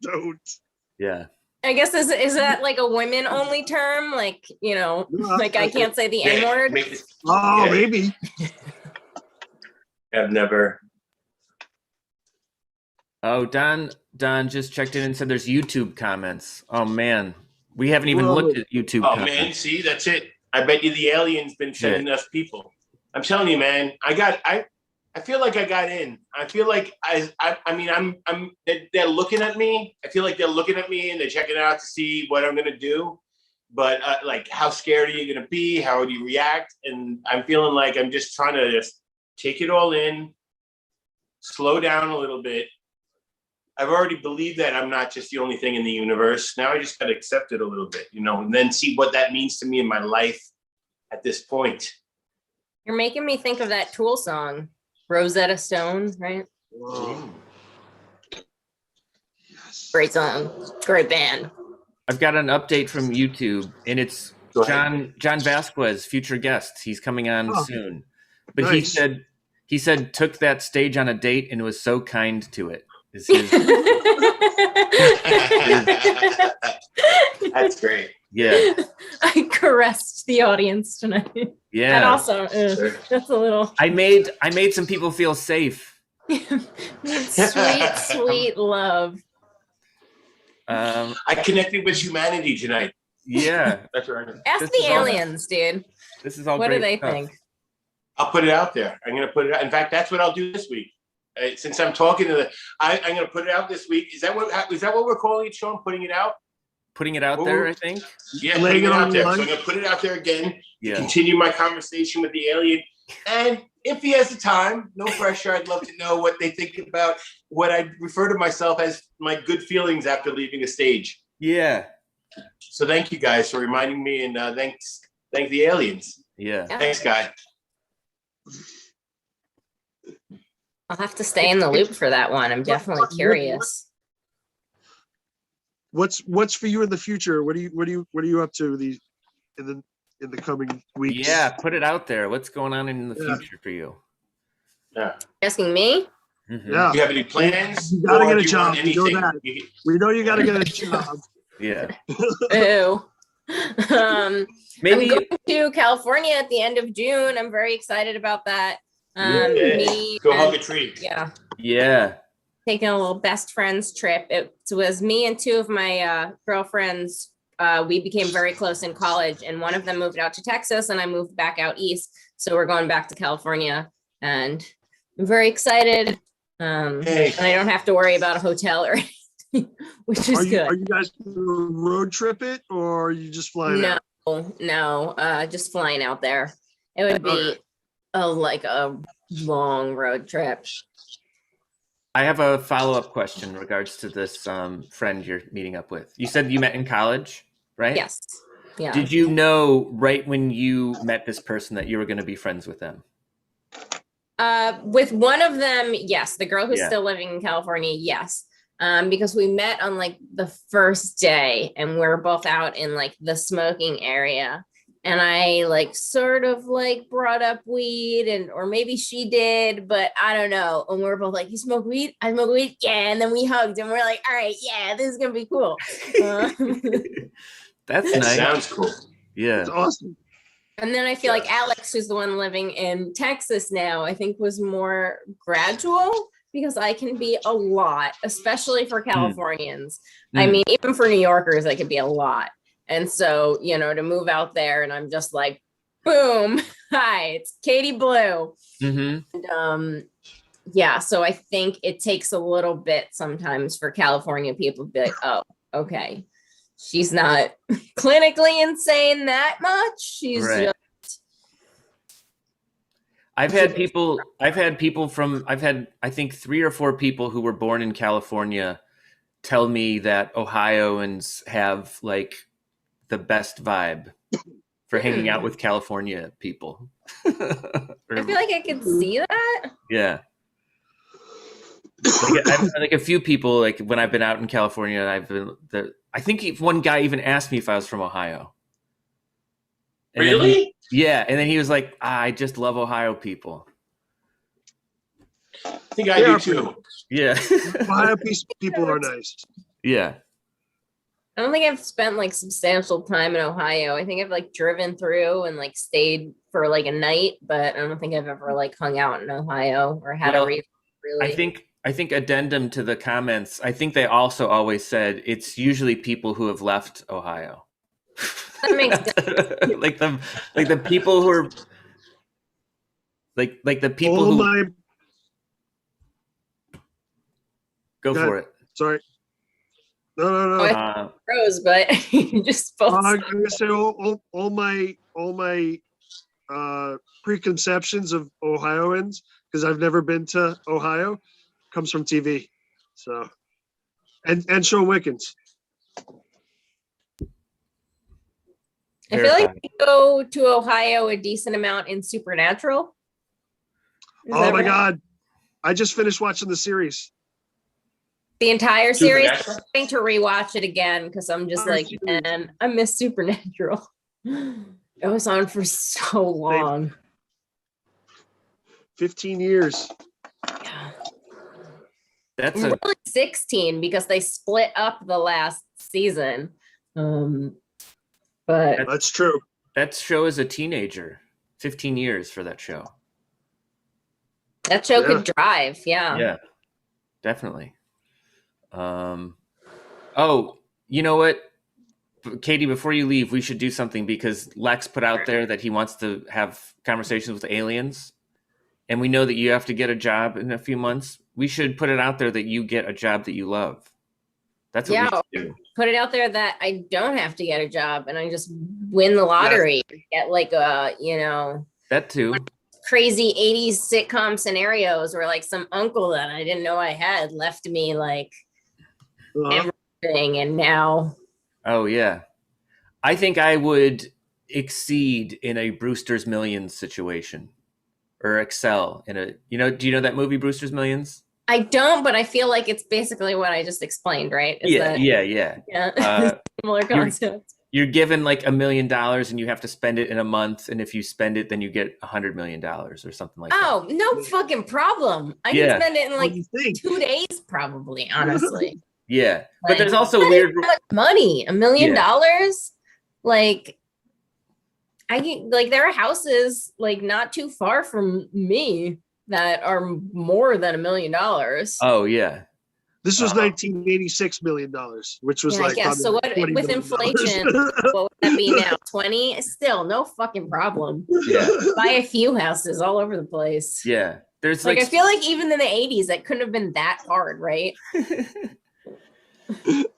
Don't. Yeah. I guess is that like a women only term? I can't say the N word. Maybe. I've never. Oh, Don just checked in and said there's YouTube comments. Oh man, we haven't even looked at YouTube. Oh comments. Man, see, that's it. I bet you the alien's been sending us people. I'm telling you, man. I feel like I got in. I feel like they're looking at me. I feel like they're looking at me and they're checking out to see what I'm gonna do. But how scared are you gonna be? How would you react? And I'm feeling like I'm just trying to just take it all in, slow down a little bit, I've already believed that I'm not just the only thing in the universe. Now I just got to accept it a little bit, and then see what that means to me in my life at this point. You're making me think of that Tool song, Rosetta Stone, right? Whoa. Yes. Great song, great band. I've got an update from YouTube, and it's John Vasquez, future guest. He's coming on soon. But nice. he said took that stage on a date and was so kind to it. Is his That's great. Yeah. I caressed the audience tonight. Yeah. And also, that's a little. I made some people feel safe. Sweet love. I connected with humanity tonight. Yeah. That's right. Ask the aliens, dude. This is all. What great do they stuff. think? I'll put it out there. I'm going to put it out. In fact, that's what I'll do this week. Since I'm talking to I'm going to put it out this week. Is that what we're calling it, Sean? Putting it out? Putting it out there, I think. Yeah, putting it out there. So I'm going to put it out there again. Yeah. Continue my conversation with the alien. And if he has the time, no pressure. I'd love to know what they think about what I refer to myself as my good feelings after leaving a stage. Yeah. So thank you guys for reminding me, and thank the aliens. Yeah. Thanks, guys. I'll have to stay in the loop for that one. I'm definitely curious. What's for you in the future? What are you up to in the coming weeks? Yeah, put it out there. What's going on in the future for you? Yeah. Asking me? Mm-hmm. Yeah. Do you have any plans? You gotta get a job. We know that. We know you gotta get a job. Yeah. Ew. Maybe I'm going to California at the end of June. I'm very excited about that. Go hug a tree. Yeah. Yeah. Taking a little best friends trip. It was me and two of my girlfriends. We became very close in college, and one of them moved out to Texas and I moved back out east. So we're going back to California, and I'm very excited. And I don't have to worry about a hotel or anything, which is good. Are you guys road trip it, or are you just flying out? No, just flying out there. It would be like a long road trip. I have a follow-up question in regards to this friend you're meeting up with. You said you met in college, right? Yes. Yeah. Did you know right when you met this person that you were going to be friends with them? With one of them, yes. The girl who's still living in California, yes. Because we met on like the first day, and we're both out in like the smoking area. And I like sort of like brought up weed, or maybe she did, but I don't know. And we were both like, "You smoke weed? I smoke weed." Yeah. And then we hugged, and we're like, "All right, yeah, this is gonna be cool." That's nice. Sounds cool. Yeah. That's awesome. And then I feel like Alex, who's the one living in Texas now, I think was more gradual, because I can be a lot, especially for Californians. I mean, even for New Yorkers, I could be a lot. And so, to move out there and I'm just like, boom, hi, it's Katie Blue. Mm-hmm. And, yeah, so I think it takes a little bit sometimes for California people to be like, oh, okay, she's not clinically insane that much. She's just. I've had I think 3 or 4 people who were born in California tell me that Ohioans have like the best vibe for hanging out with California people. I feel like I can see that. Yeah. Like a few people, like when I've been out in California, I think one guy even asked me if I was from Ohio. And really? And then he was like, I just love Ohio people. I think I do too. Yeah. Ohio people are nice. Yeah. I don't think I've spent like substantial time in Ohio. I think I've like driven through and like stayed for like a night, but I don't think I've ever like hung out in Ohio or had a reason really. I think addendum to the comments, I think they also always said it's usually people who have left Ohio. That makes sense. like the people who are like the people who go for it. Sorry. No. Rose, but just both. I'm gonna say all my preconceptions of Ohioans, because I've never been to Ohio, comes from TV. So And Sean Wickens. I feel like we go to Ohio a decent amount in Supernatural. Oh my God. I just finished watching the series. The entire series. I'm trying to rewatch it again because I'm just like, man, I miss Supernatural. It was on for so long. 15 years. Yeah. That's really 16 because they split up the last season. But that's true. That show is a teenager. 15 years for that show. That show could drive, Yeah, definitely. Oh, you know what, Katie, before you leave, we should do something because Lex put out there that he wants to have conversations with aliens. And we know that you have to get a job in a few months. We should put it out there that you get a job that you love. That's what we should do. Put it out there that I don't have to get a job and I just win the lottery. Get like that too. Crazy 80s sitcom scenarios where like some uncle that I didn't know I had left me like everything and now. Oh yeah. I think I would exceed in a Brewster's Millions situation or excel in a, do you know that movie Brewster's Millions? I don't, but I feel like it's basically what I just explained, right? Yeah. Similar concept. You're given like $1 million and you have to spend it in a month. And if you spend it, then you get $100 million or something like that. Oh, no fucking problem. I can spend it in like 2 days, probably, honestly. Yeah. But there's also weird money. $1 million? Like, there are houses like not too far from me that are more than $1 million. Oh yeah. This was $1986 million, which was I guess. So what with inflation, what would that be now? 20? Still no fucking problem. Yeah. Buy a few houses all over the place. Yeah. There's like I feel like even in the 80s, that couldn't have been that hard, right?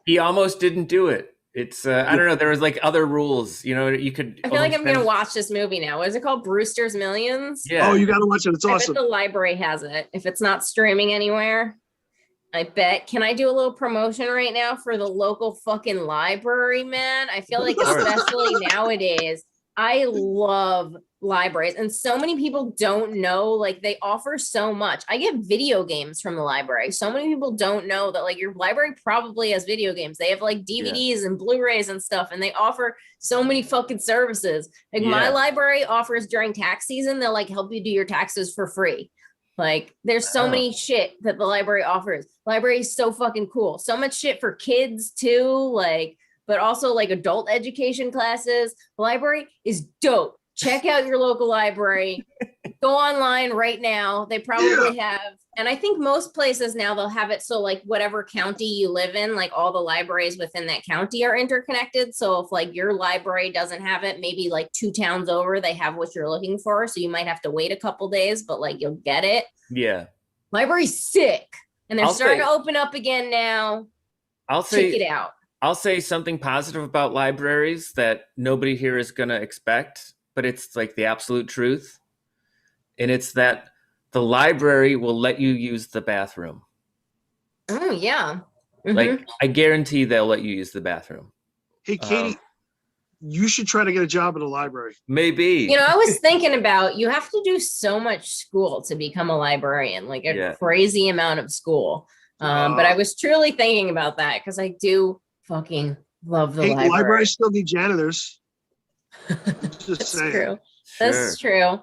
He almost didn't do it. It's I don't know. There was like other rules, you could. I feel like I'm gonna watch this movie now. What is it called? Brewster's Millions. Yeah. Oh, you gotta watch it. It's awesome. I bet the library has it. If it's not streaming anywhere, I bet. Can I do a little promotion right now for the local fucking library, man? I feel like especially nowadays, I love libraries, and so many people don't know, like they offer so much. I get video games from the library. So many people don't know that like your library probably has video games. They have like DVDs and Blu-rays and stuff, and they offer so many fucking services. Like my library offers during tax season, they'll like help you do your taxes for free. Like there's so many shit that the library offers. Library is so fucking cool. So much shit for kids too, like, but also like adult education classes. The library is dope. Check out your local library. Go online right now. They probably have, and I think most places now they'll have it so like whatever county you live in, like all the libraries within that county are interconnected. So if like your library doesn't have it, maybe like 2 towns over, they have what you're looking for. So you might have to wait a couple days, but like you'll get it. Yeah. Library's sick. And they're starting to open up again now. Check it out. I'll say something positive about libraries that nobody here is going to expect, but it's like the absolute truth. And it's that the library will let you use the bathroom. Oh, yeah. Mm-hmm. Like, I guarantee they'll let you use the bathroom. Hey, Katie, you should try to get a job in a library. Maybe. I was thinking about, you have to do so much school to become a librarian, like a crazy amount of school. But I was truly thinking about that because I do fucking love the library. Libraries still need janitors. That's true. That's true.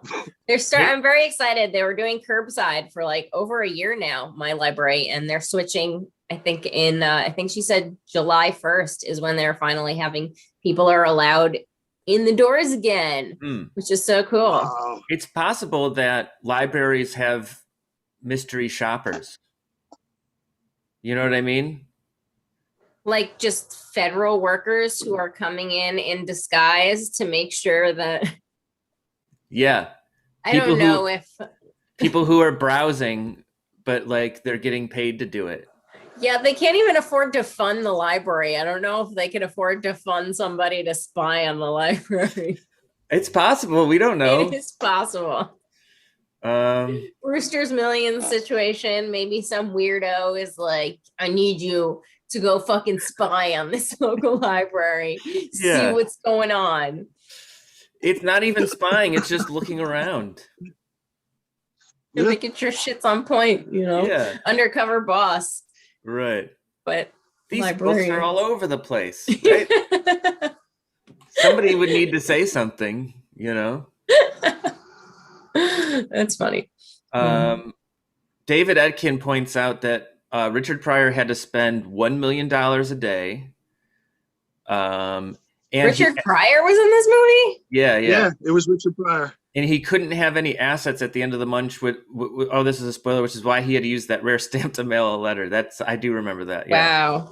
I'm very excited. They were doing curbside for like over a year now, my library, and they're switching. I think I think she said July 1st is when they're finally having people are allowed in the doors again, which is so cool. Wow. It's possible that libraries have mystery shoppers. You know what I mean? Like just federal workers who are coming in disguise to make sure that. Yeah. I don't know if. People who are browsing, but like they're getting paid to do it. Yeah, they can't even afford to fund the library. I don't know if they could afford to fund somebody to spy on the library. It's possible. We don't know. It is possible. Brewster's Millions situation. Maybe some weirdo is like, I need you to go fucking spy on this local library, see what's going on. It's not even spying, it's just looking around. You're making sure shit's on point, Yeah. Undercover boss. Right. But these books are all over the place, right? Somebody would need to say something, That's funny. David Etkin points out that Richard Pryor had to spend $1 million a day. And Richard Pryor was in this movie? Yeah, it was Richard Pryor. And he couldn't have any assets at the end of the month. Oh, this is a spoiler, which is why he had to use that rare stamp to mail a letter. I do remember that. Yeah.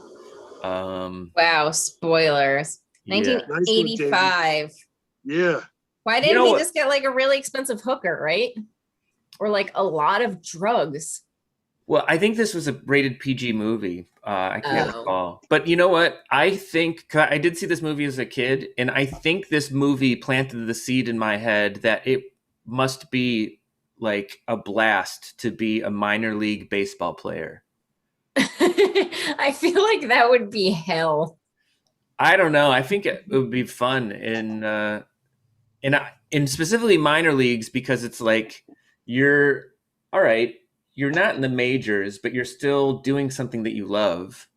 Wow. Wow. Spoilers. 1985. Yeah. Why didn't he just get like a really expensive hooker, right? Or like a lot of drugs? Well, I think this was a rated PG movie. I can't recall. But you know what? I think I did see this movie as a kid, and I think this movie planted the seed in my head that it must be like a blast to be a minor league baseball player. I feel like that would be hell. I don't know. I think it would be fun in specifically minor leagues, because it's like you're all right. You're not in the majors, but you're still doing something that you love.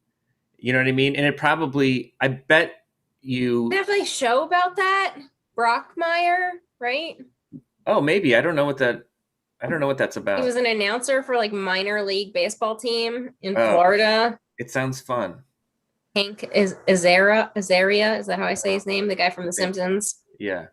You know what I mean? And it probably, I bet you... They have like a show about that? Brockmire, right? Oh, maybe. I don't know what that's about. He was an announcer for like minor league baseball team in Florida. It sounds fun. Hank Azaria, is that how I say his name? The guy from The Simpsons? Yeah.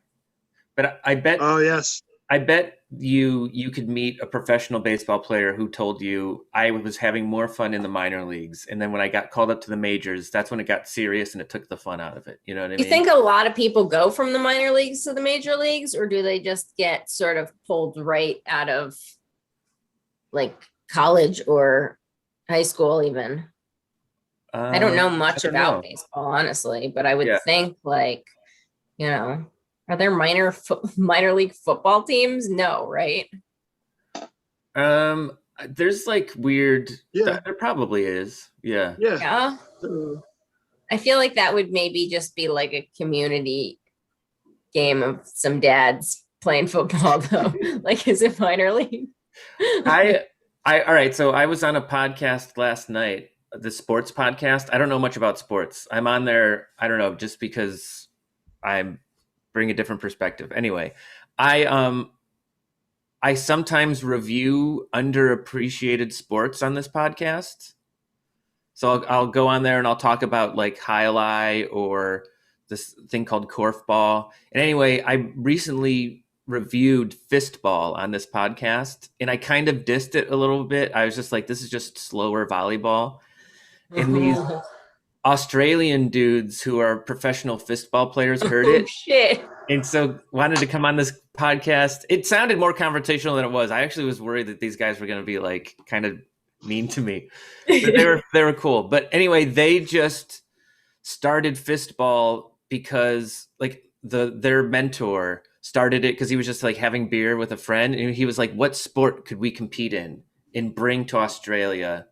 But I bet... Oh, yes. I bet you could meet a professional baseball player who told you, I was having more fun in the minor leagues, and then when I got called up to the majors, that's when it got serious and it took the fun out of it. You know what I mean? You think a lot of people go from the minor leagues to the major leagues, or do they just get sort of pulled right out of like college or high school even? I don't know much about baseball, honestly, but I would think like, are there minor league football teams? No, right? There's like weird. Yeah, there probably is. Yeah. Yeah. I feel like that would maybe just be like a community game of some dads playing football, though. Like, is it minor league? All right. So I was on a podcast last night, the sports podcast. I don't know much about sports. I'm on there, I don't know, just because I'm bring a different perspective. Anyway, I sometimes review underappreciated sports on this podcast. So I'll go on there and I'll talk about like highlight or this thing called korfball. And anyway, I recently reviewed fistball on this podcast, and I kind of dissed it a little bit. I was just like, this is just slower volleyball. And these Australian dudes who are professional fistball players heard it. Shit. And so wanted to come on this podcast. It sounded more conversational than it was. I actually was worried that these guys were going to be like kind of mean to me. But they were cool. But anyway, they just started fistball because like their mentor started it because he was just like having beer with a friend, and he was like, what sport could we compete in and bring to Australia?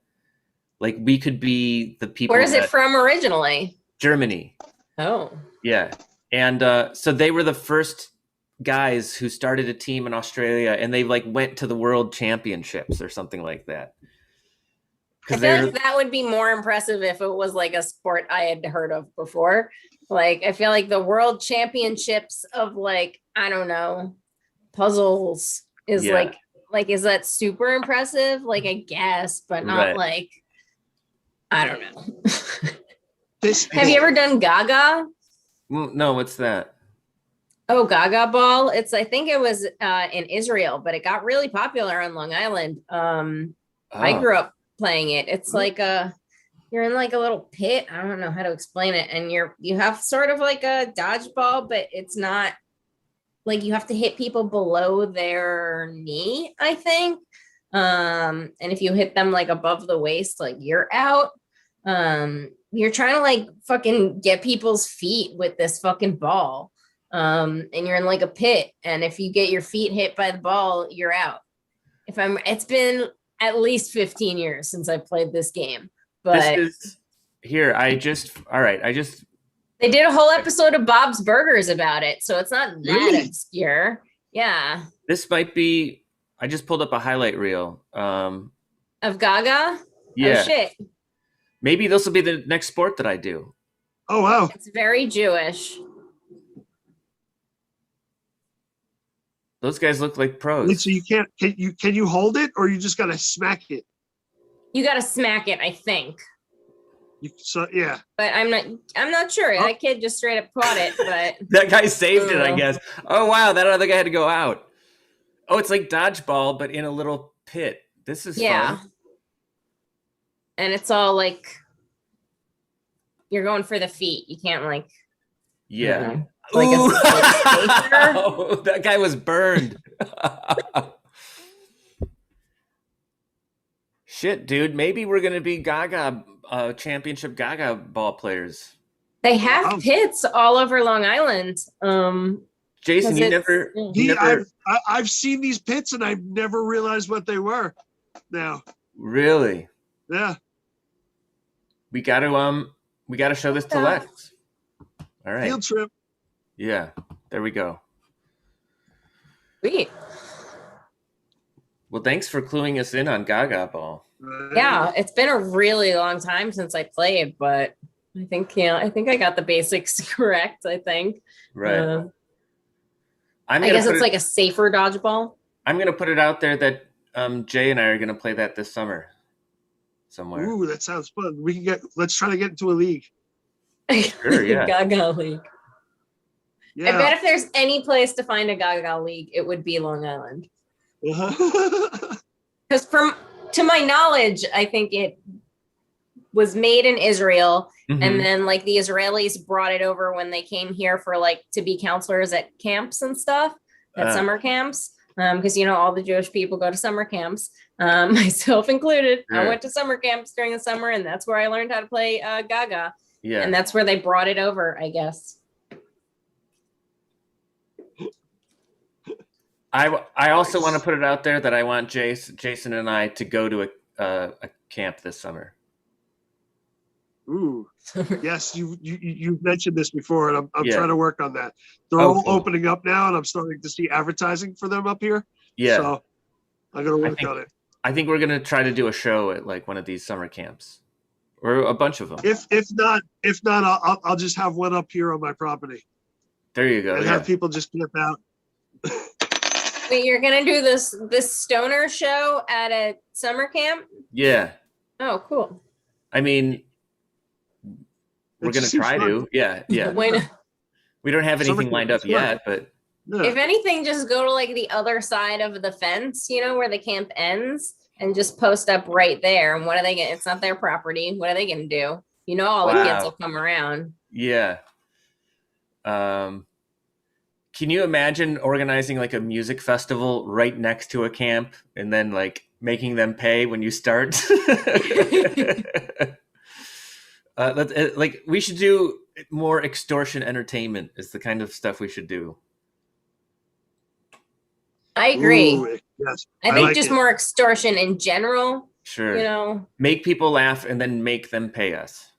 Like, we could be the people. Where is it from originally? Germany. Oh. Yeah. And so they were the first guys who started a team in Australia, and they like went to the world championships or something like that. I feel like that would be more impressive if it was like a sport I had heard of before. Like, I feel like the world championships of like, I don't know, puzzles is like, is that super impressive? Like, I guess, but not like, I don't know. Have you ever done Gaga? No, what's that? Oh, Gaga ball. I think it was in Israel, but it got really popular on Long Island. I grew up playing it. It's like you're in like a little pit. I don't know how to explain it. And you have sort of like a dodgeball, but it's not like you have to hit people below their knee, I think. And if you hit them like above the waist, like you're out. You're trying to like fucking get people's feet with this fucking ball. And you're in like a pit. And if you get your feet hit by the ball, you're out. It's been at least 15 years since I played this game. But Here, I just They did a whole episode of Bob's Burgers about it, so it's not that Really? obscure. Yeah. this might be. I just pulled up a highlight reel. Of Gaga? Yeah. Oh, shit. Maybe this will be the next sport that I do. Oh wow! It's very Jewish. Those guys look like pros. Wait, so you can't? Can you hold it, or you just gotta smack it? You got to smack it, I think. Yeah. But I'm not sure. Oh. That kid just straight up caught it, but That guy saved it, I guess. Oh wow, that other guy had to go out. Oh, it's like dodgeball, but in a little pit. This is fun. And it's all like you're going for the feet. You can't like Yeah. like a Oh, that guy was burned. Shit, dude. Maybe we're gonna be Gaga championship Gaga ball players. They have pits all over Long Island. Jason, you never. I've seen these pits and I've never realized what they were. Now. Really? Yeah. We got to show this to Lex. All right. Field trip. Yeah. There we go. Sweet. Well, thanks for cluing us in on Gaga ball. Yeah, it's been a really long time since I played, but I think I got the basics correct. I think. Right. I guess it's like a safer dodgeball. I'm gonna put it out there that Jay and I are gonna play that this summer somewhere. Ooh, that sounds fun. Let's try to get into a league. Sure, yeah. Gaga league. Yeah. I bet if there's any place to find a Gaga league, it would be Long Island. Because to my knowledge, I think it was made in Israel, and then like the Israelis brought it over when they came here for like to be counselors at camps and stuff, at summer camps. Because all the Jewish people go to summer camps, myself included. Sure. I went to summer camps during the summer, and that's where I learned how to play Gaga. Yeah, and that's where they brought it over, I guess. I also want to put it out there that I want Jason and I to go to a camp this summer. Ooh, yes, you've mentioned this before, and I'm trying to work on that. They're all opening up now, and I'm starting to see advertising for them up here. Yeah, so I'm gonna work on it. I think we're gonna try to do a show at like one of these summer camps, or a bunch of them. If not, I'll just have one up here on my property. There you go. And have people just camp out. Wait, you're gonna do this stoner show at a summer camp? Yeah. Oh, cool. I mean, we're gonna try to. Yeah. Why not? We don't have anything lined up yet, but if anything, just go to like the other side of the fence, where the camp ends, and just post up right there. And what are they gonna? It's not their property. What are they gonna do? All the kids will come around. Yeah. Can you imagine organizing like a music festival right next to a camp and then like making them pay when you start? Like we should do more extortion entertainment is the kind of stuff we should do. I agree. Ooh, yes. I think just more extortion in general. Sure. Make people laugh and then make them pay us.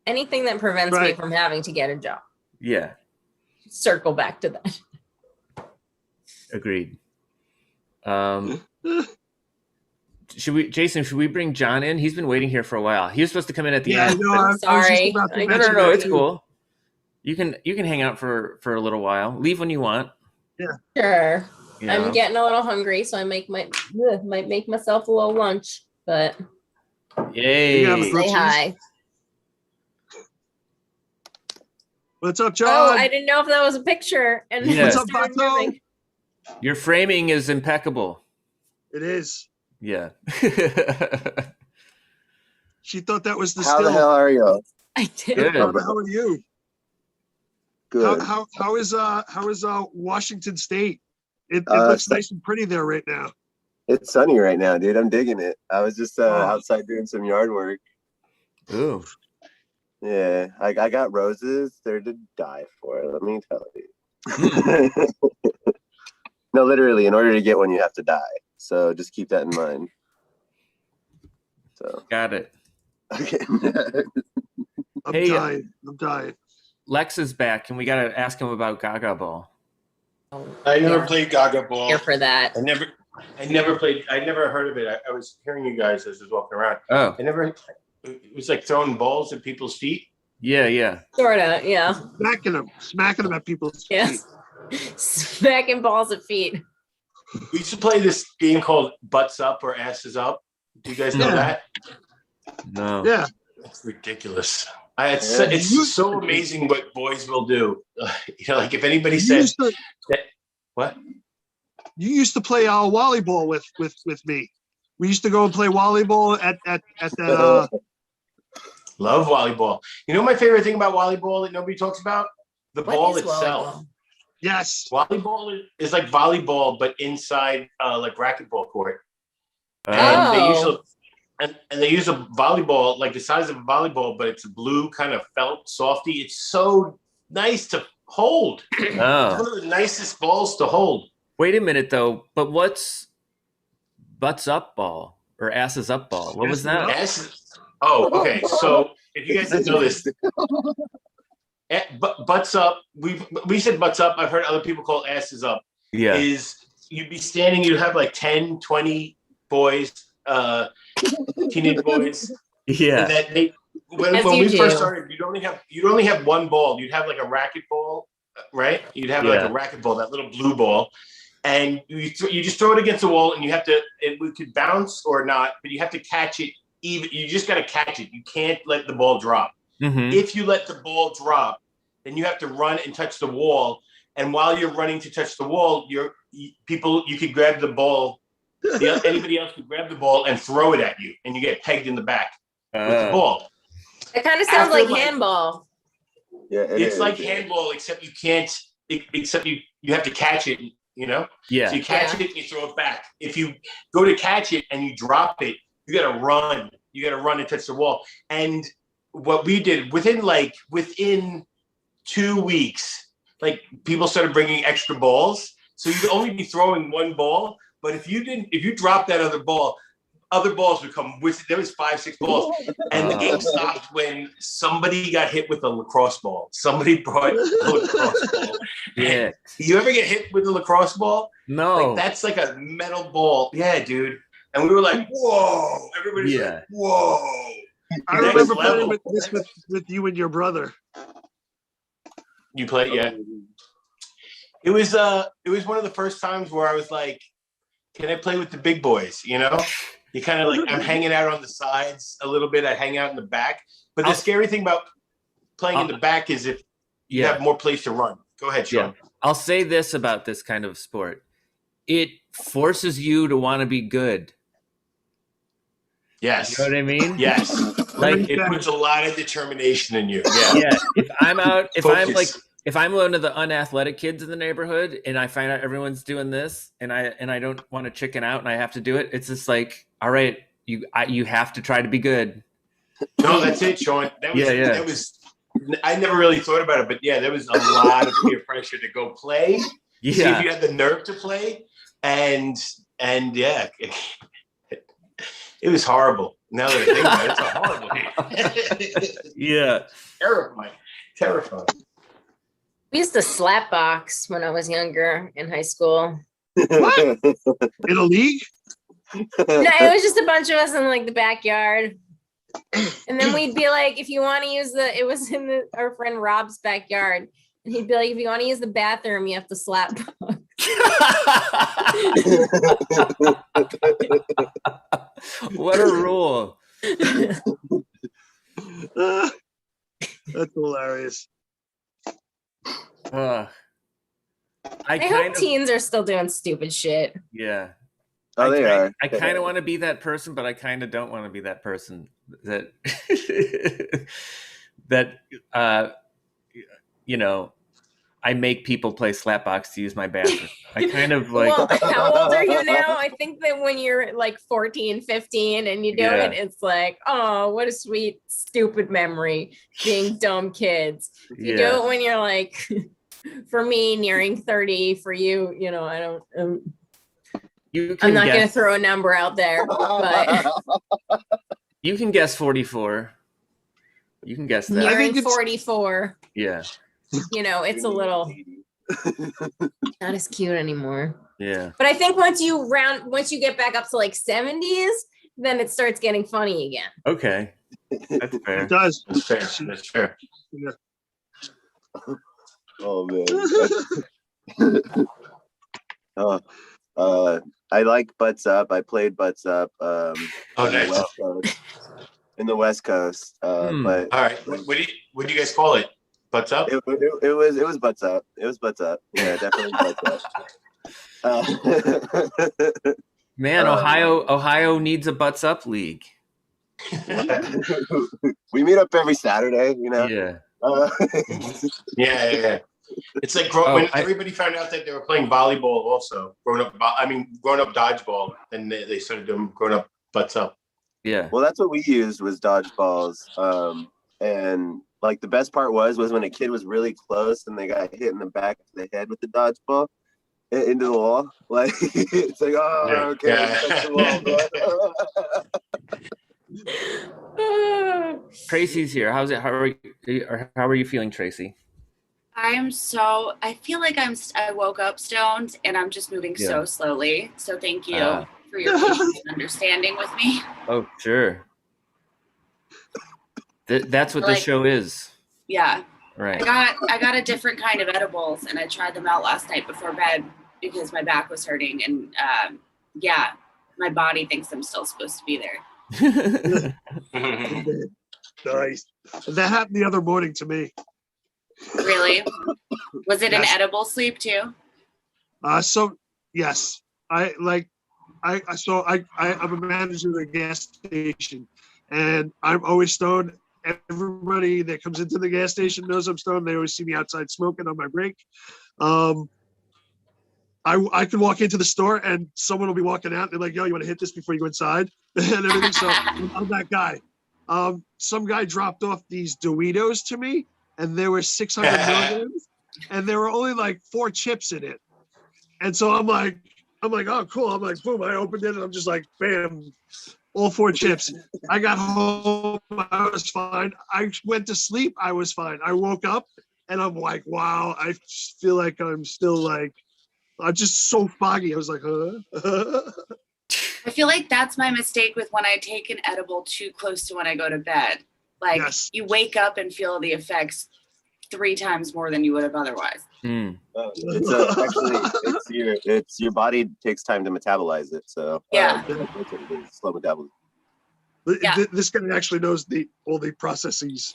Anything that prevents me from having to get a job. Yeah. Circle back to that. Agreed. Should we bring John in? He's been waiting here for a while. He was supposed to come in at the end. I'm sorry. No, it's cool. You can hang out for a little while. Leave when you want. Yeah. Sure. I'm getting a little hungry, so I might make myself a little lunch, but yay. Say hi. What's up, John? Oh, I didn't know if that was a picture. And what's up, Vato? Your framing is impeccable. It is. Yeah. She thought that was the How still. the hell are you? I did. Good. How are you? Good. How is Washington State? It looks nice and pretty there right now. It's sunny right now, dude. I'm digging it. I was just outside doing some yard work. Ooh. Yeah, I got roses. They're to die for, let me tell you. No, literally, in order to get one, you have to die. So just keep that in mind. So got it. Okay. I'm Hey, dying. I'm dying. Lex is back, and we got to ask him about Gaga Ball. I never played Gaga Ball. Here for that. I never played. I never heard of it. I was hearing you guys as I was walking around. Oh, It was like throwing balls at people's feet. yeah. Sorta, yeah. Smacking them at people's feet. Yes. Smacking balls at feet. We used to play this game called Butts Up or Asses Up. Do you guys know that? No. Yeah. It's ridiculous. It's so amazing what boys will do. Like if anybody said that, what? You used to play volleyball with me. We used to go and play volleyball at that. Love volleyball. You know my favorite thing about volleyball that nobody talks about? The ball itself. Volleyball? Yes. Volleyball is like volleyball, but inside like racquetball court. And they use a volleyball like the size of a volleyball, but it's a blue kind of felt softy. It's so nice to hold. It's one of the nicest balls to hold. Wait a minute though, but what's butts up ball or asses up ball? What was that? Oh, okay. So if you guys didn't know this, butts up. We said butts up. I've heard other people call asses up. Yeah. Is you'd be standing. You'd have like 10, 20 boys. Teenage boys. Yeah. And that when we first started, you'd only have one ball. You'd have like a racket ball, right? You'd have like a racket ball, that little blue ball, and you just throw it against the wall, and you have to. It could bounce or not, but you have to catch it. You just got to catch it. You can't let the ball drop. Mm-hmm. If you let the ball drop, then you have to run and touch the wall. And while you're running to touch the wall, you could grab the ball. Anybody else could grab the ball and throw it at you, and you get pegged in the back with the ball. It kind of sounds like handball. Yeah, it's like handball, except you can't. Except you have to catch it. You know. Yeah. So you catch it and you throw it back. If you go to catch it and you drop it, you got to run. You got to run and touch the wall. And what we did within 2 weeks, like people started bringing extra balls, so you'd only be throwing one ball. But if you drop that other balls would come with. There was 5, 6 balls, and the game stopped when somebody got hit with a lacrosse ball. Somebody brought a lacrosse ball. Yeah. You ever get hit with a lacrosse ball? No. Like that's like a metal ball. Yeah, dude. And we were like, whoa! Everybody's like, whoa! I remember playing with you and your brother. You played, yeah. It was one of the first times where I was like, can I play with the big boys? You know, you kind of like, I'm hanging out on the sides a little bit. I hang out in the back. But the scary thing about playing in the back is if you have more place to run. Go ahead, Sean. Yeah. I'll say this about this kind of sport. It forces you to want to be good. Yes. You know what I mean? Yes. Like it puts a lot of determination in you. Yeah. Yeah. If I'm one of the unathletic kids in the neighborhood and I find out everyone's doing this and I don't want to chicken out and I have to do it, it's just like, all right, you have to try to be good. No, that's it, Sean. That was I never really thought about it, but yeah, there was a lot of peer pressure to go play. Yeah. See if you had the nerve to play. And yeah, it was horrible. Now that I think about it, it's a horrible game. Yeah. Terrifying. We used to slap box when I was younger in high school. What? In a league? No, it was just a bunch of us in like the backyard. And then we'd be like, if you want to use it was in our friend Rob's backyard. And he'd be like, if you want to use the bathroom, you have to slap box. What a rule. That's hilarious. I hope teens are still doing stupid shit. Yeah. Oh, they are. I kind of want to be that person, but I kind of don't want to be that person that I make people play slapbox to use my bathroom. I kind of like. Well, how old are you now? I think that when you're like 14, 15 and you do it, it's like, oh, what a sweet, stupid memory being dumb kids. If you do it when you're like, for me, nearing 30, for you, I don't. I'm not going to throw a number out there, but you can guess 44. You can guess that. Nearing 44. Yeah. You know, it's a little not as cute anymore. Yeah. But I think once you get back up to like 70s, then it starts getting funny again. Okay. That's fair. It does. That's fair. That's fair. Yeah. Oh man. I like Butts Up. I played Butts Up Nice. In the West Coast. But all right, what do you guys call it? Butts Up? It was Butts Up. It was Butts Up. Yeah, definitely Butts Up. Man, Ohio needs a Butts Up league. We meet up every Saturday, you know. Yeah. Yeah. It's like when everybody found out that they were playing volleyball, also grown up dodgeball, and they started doing grown up Butts Up. Yeah. Well, that's what we used was dodgeballs, and like the best part was when a kid was really close and they got hit in the back of the head with the dodgeball into the wall. Like it's like, oh, okay, touch the wall, Tracey's here. How are you feeling, Tracey? I feel like I woke up stoned and I'm just moving so slowly. So thank you for your patience and understanding with me. Oh, sure. That's what this show is. Yeah. Right. I got a different kind of edibles and I tried them out last night before bed because my back was hurting and my body thinks I'm still supposed to be there. Nice. That happened the other morning to me. Really? Was it an edible sleep too? So yes. I'm a manager at a gas station and I'm always stoned. Everybody that comes into the gas station knows I'm stoned. They always see me outside smoking on my break. I could walk into the store and someone will be walking out. They're like, yo, you want to hit this before you go inside? And everything. So I'm that guy. Some guy dropped off these Doritos to me and there were 600 milligrams and there were only like 4 chips in it. And so I'm like, oh, cool. I'm like, boom, I opened it and I'm just like, bam, all 4 chips. I got home, I was fine. I went to sleep, I was fine. I woke up and I'm like, wow, I feel like I'm still like, I'm just so foggy. I was like, huh? I feel like that's my mistake with when I take an edible too close to when I go to bed. Like you wake up and feel the effects 3 times more than you would have otherwise. It's your body takes time to metabolize it. So it's slow metabolism. This guy actually knows all the processes.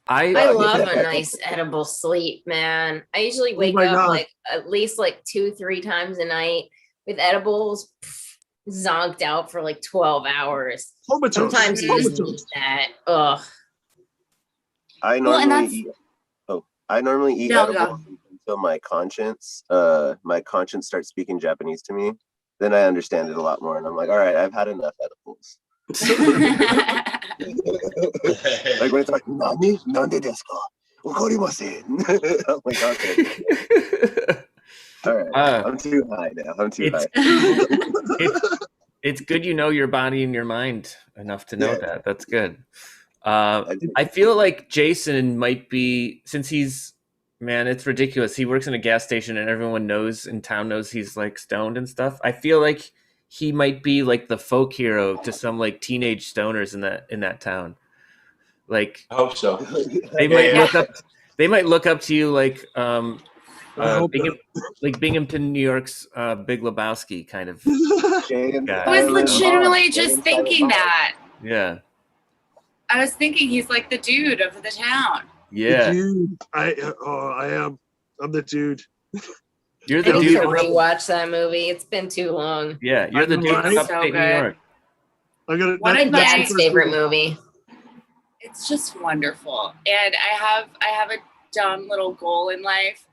I love a nice edible sleep, man. I usually wake up like at least like 2-3 times a night with edibles, zonked out for like 12 hours. Sometimes you just need that. Ugh. I normally eat edibles until my conscience starts speaking Japanese to me. Then I understand it a lot more, and I'm like, all right, I've had enough edibles. Like when it's like, Nani? Nande desu ka? Wakarimasen. I'm like, okay. All right. I'm too high now. It's good you know your body and your mind enough to know that. That's good. I feel like Jason might be, since it's ridiculous. He works in a gas station and everyone in town knows he's like stoned and stuff. I feel like he might be like the folk hero to some like teenage stoners in that town. Like, I hope so. They might look up to you like Binghamton, New York's Big Lebowski kind of guy. I was legitimately just thinking that. Yeah. I was thinking he's like the dude of the town. Yeah. The dude. I am. I'm the dude. You're the dude. I need to rewatch that movie. It's been too long. Yeah, you're the dude from upstate New York. One of Dad's favorite movie. It's just wonderful. And I have a dumb little goal in life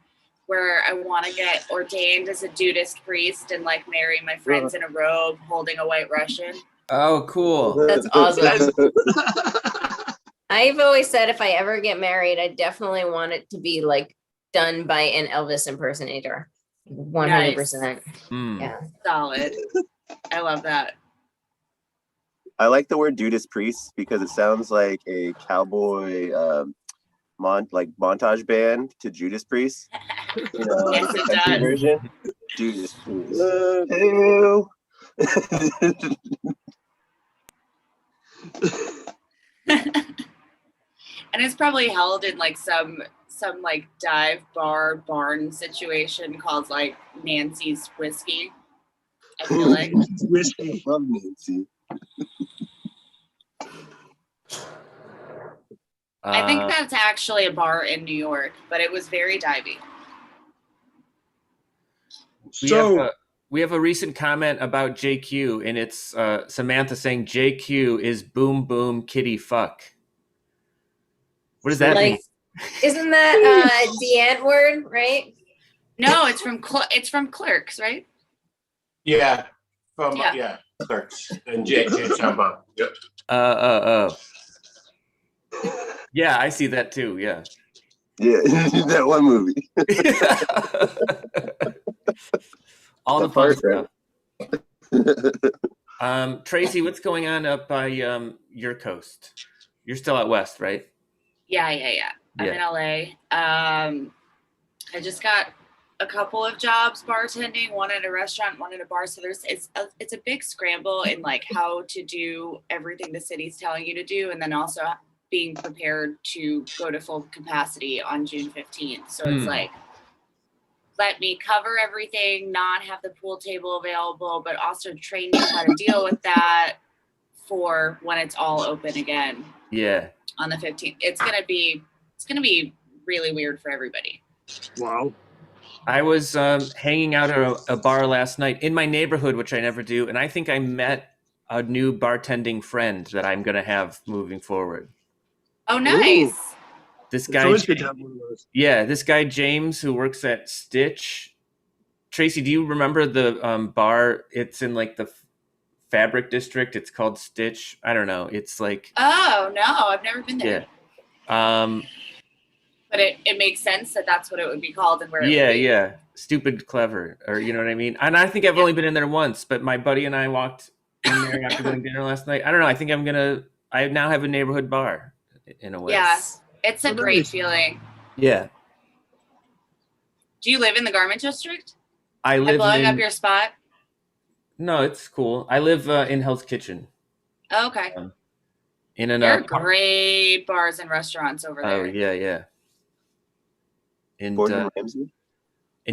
where I want to get ordained as a Dudist priest and like marry my friends in a robe holding a white Russian. Oh, cool. That's awesome. I've always said if I ever get married, I definitely want it to be like done by an Elvis impersonator. 100%. Nice. Yeah. Solid. I love that. I like the word Judas Priest because it sounds like a cowboy montage band to Judas Priest. You know, Yes, like the it country does. version. Judas Priest. Ew. And it's probably held in like some like dive bar barn situation called like Nancy's Whiskey. I feel like. Whiskey. Love Nancy. I think that's actually a bar in New York, but it was very divey. We have a recent comment about JQ, and it's Samantha saying JQ is boom boom kitty fuck. What does that mean? Isn't that the ant word, right? No, it's from Clerks, right? Yeah, from Clerks and Jay Chamba. Yep. Yeah, I see that too. Yeah. Yeah, that one movie. All the fun stuff. Tracey, what's going on up by your coast? You're still out west, right? Yeah. I'm in LA. I just got a couple of jobs bartending, one at a restaurant, one at a bar. So it's a big scramble in like how to do everything the city's telling you to do, and then also being prepared to go to full capacity on June 15th. So it's like, let me cover everything, not have the pool table available, but also train you how to deal with that for when it's all open again. Yeah. On the 15th. It's gonna be really weird for everybody. Wow. I was hanging out at a bar last night in my neighborhood, which I never do, and I think I met a new bartending friend that I'm going to have moving forward. Oh, nice. Ooh. This guy, this guy James, who works at Stitch. Tracey, do you remember the bar? It's in like the Fabric District. It's called Stitch. I don't know. It's like. Oh no, I've never been there. Yeah. But it makes sense that that's what it would be called and where. Yeah. Stupid, clever, or you know what I mean. And I think I've only been in there once, but my buddy and I walked in there after getting dinner last night. I don't know. I think I now have a neighborhood bar in a way. Yeah, it's a great feeling. Yeah. Do you live in the Garment District? I live. Blowing up your spot? No, it's cool. I live in Hell's Kitchen. Oh, okay. There are great bars and restaurants over there. Oh yeah. And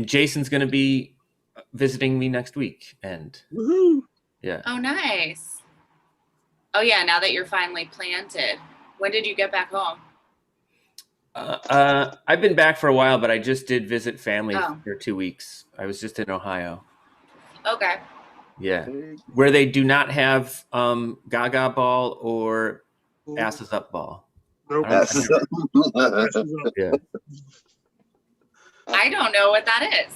Jason's going to be visiting me next week. And woohoo! Yeah. Oh, nice. Oh yeah. Now that you're finally planted, when did you get back home? I've been back for a while, but I just did visit family for 2 weeks. I was just in Ohio. Okay. Yeah, where they do not have Gaga ball or asses up ball. Nope. Asses up. Yeah. I don't know what that is.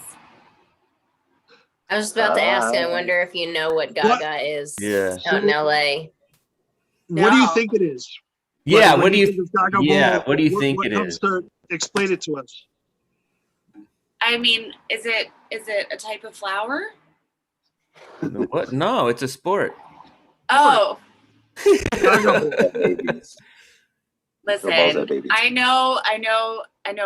I was just about to ask. I wonder if you know what Gaga is. Yeah. Out in LA. What do you think it is? Yeah. What do you think of Gaga ball? What do you think it is? Explain it to us. I mean, is it a type of flower? What? No, it's a sport. Oh. Listen, I know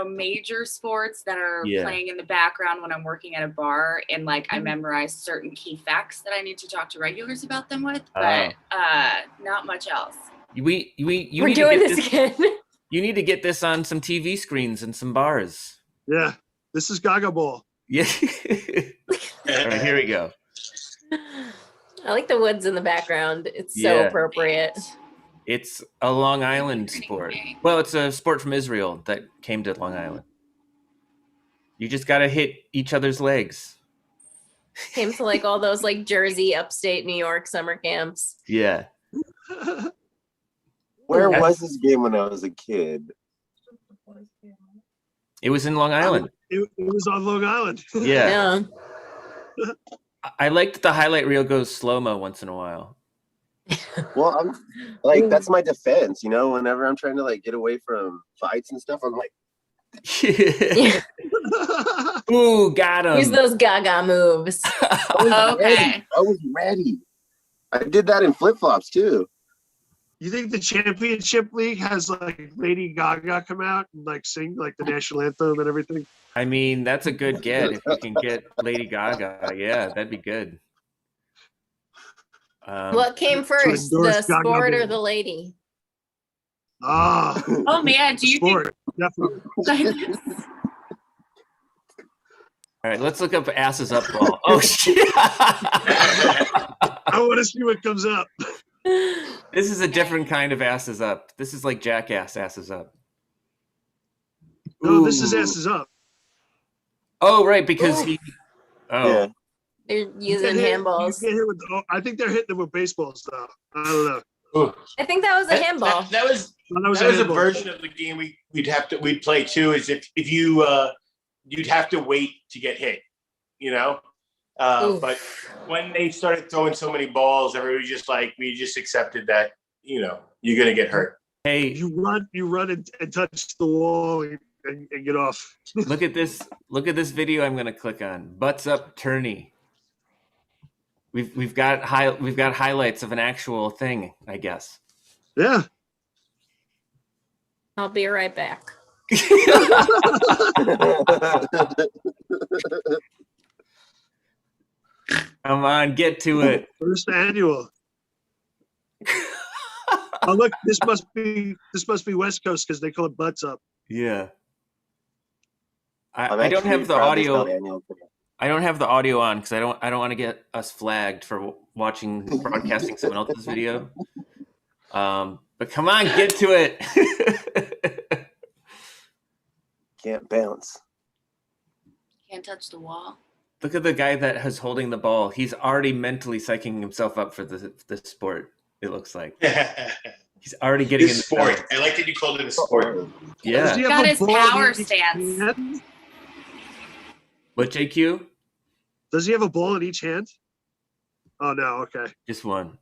major sports that are playing in the background when I'm working at a bar, and like I memorize certain key facts that I need to talk to regulars about them with, but not much else. We're doing this again. You need to get this on some TV screens and some bars. Yeah, this is Gaga ball. Yeah. All right, here we go. I like the woods in the background. It's so appropriate. It's a Long Island sport. Well, it's a sport from Israel that came to Long Island. You just got to hit each other's legs. Came to like all those like Jersey, upstate New York summer camps. Yeah. Where was this game when I was a kid? It was in Long Island. It was on Long Island. Yeah. I liked the highlight reel goes slow-mo once in a while. Well, I'm like, that's my defense, you know, whenever I'm trying to like get away from fights and stuff, I'm like, ooh, got him. Use those Gaga moves. Okay. I was ready. I did that in flip-flops too. You think the championship league has like Lady Gaga come out and like sing like the national anthem and everything? I mean, that's a good get. If you can get Lady Gaga, yeah, that'd be good. What came first, the sport or the lady? Ah. Oh man, do you sport, definitely. All right, let's look up asses up ball. Oh shit! I want to see what comes up. This is a different kind of asses up. This is like jackass asses up. No, this is asses up. Oh, right, because he. Oh. Yeah. They're using handballs. I think they're hitting them with baseballs though. I don't know. Ooh. I think that was a handball. That was a version of the game we'd play too. Is if you you'd have to wait to get hit, you know. But when they started throwing so many balls, everybody was just like, we just accepted that, you know, you're gonna get hurt. Hey, you run and touch the wall and get off. Look at this video I'm gonna click on. Butts up tourney. We've got highlights of an actual thing, I guess. Yeah. I'll be right back. Come on, get to it. First annual. Oh look, this must be West Coast because they call it butts up. Yeah. I don't have the audio. I don't have the audio on because I don't want to get us flagged for broadcasting someone else's video. But come on, get to it. Can't bounce. Can't touch the wall. Look at the guy that is holding the ball. He's already mentally psyching himself up for the sport. It looks like he's already getting in the sport. I like that you called it a sport. Yeah, he got his power stance. What, JQ? Does he have a ball in each hand? Oh no, okay. Just one.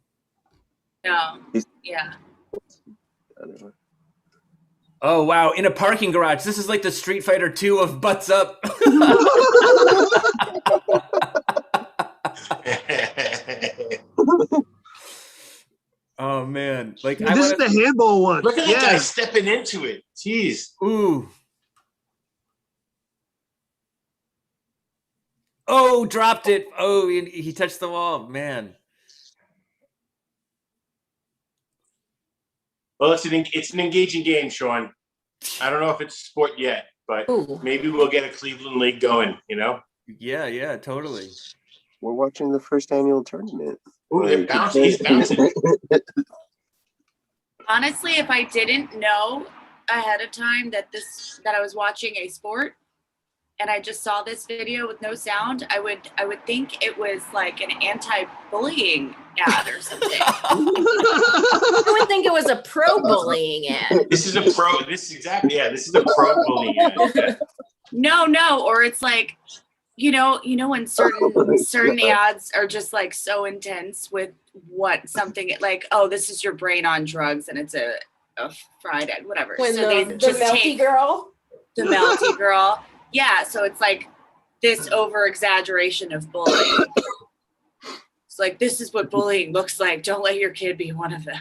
No. Yeah. Oh wow! In a parking garage. This is like the Street Fighter 2 of butts up. Oh man! Like this is the handball one. Look at the guy stepping into it. Jeez. Ooh. Oh, dropped it. Oh, he touched the wall. Man. Well, it's an engaging game, Sean. I don't know if it's a sport yet, but maybe we'll get a Cleveland League going, you know? Yeah, totally. We're watching the first annual tournament. Ooh, they're bouncing. He's bouncing. Honestly, if I didn't know ahead of time that I was watching a sport and I just saw this video with no sound, I would think it was like an anti-bullying ad or something. I would think it was a pro-bullying ad. This is a pro bullying ad. No, or it's like, you know when certain ads are just like so intense with something like, oh, this is your brain on drugs and it's a fried egg, whatever. When so the melty girl? The melty girl. Yeah, so it's like this over exaggeration of bullying. It's like, this is what bullying looks like. Don't let your kid be one of them.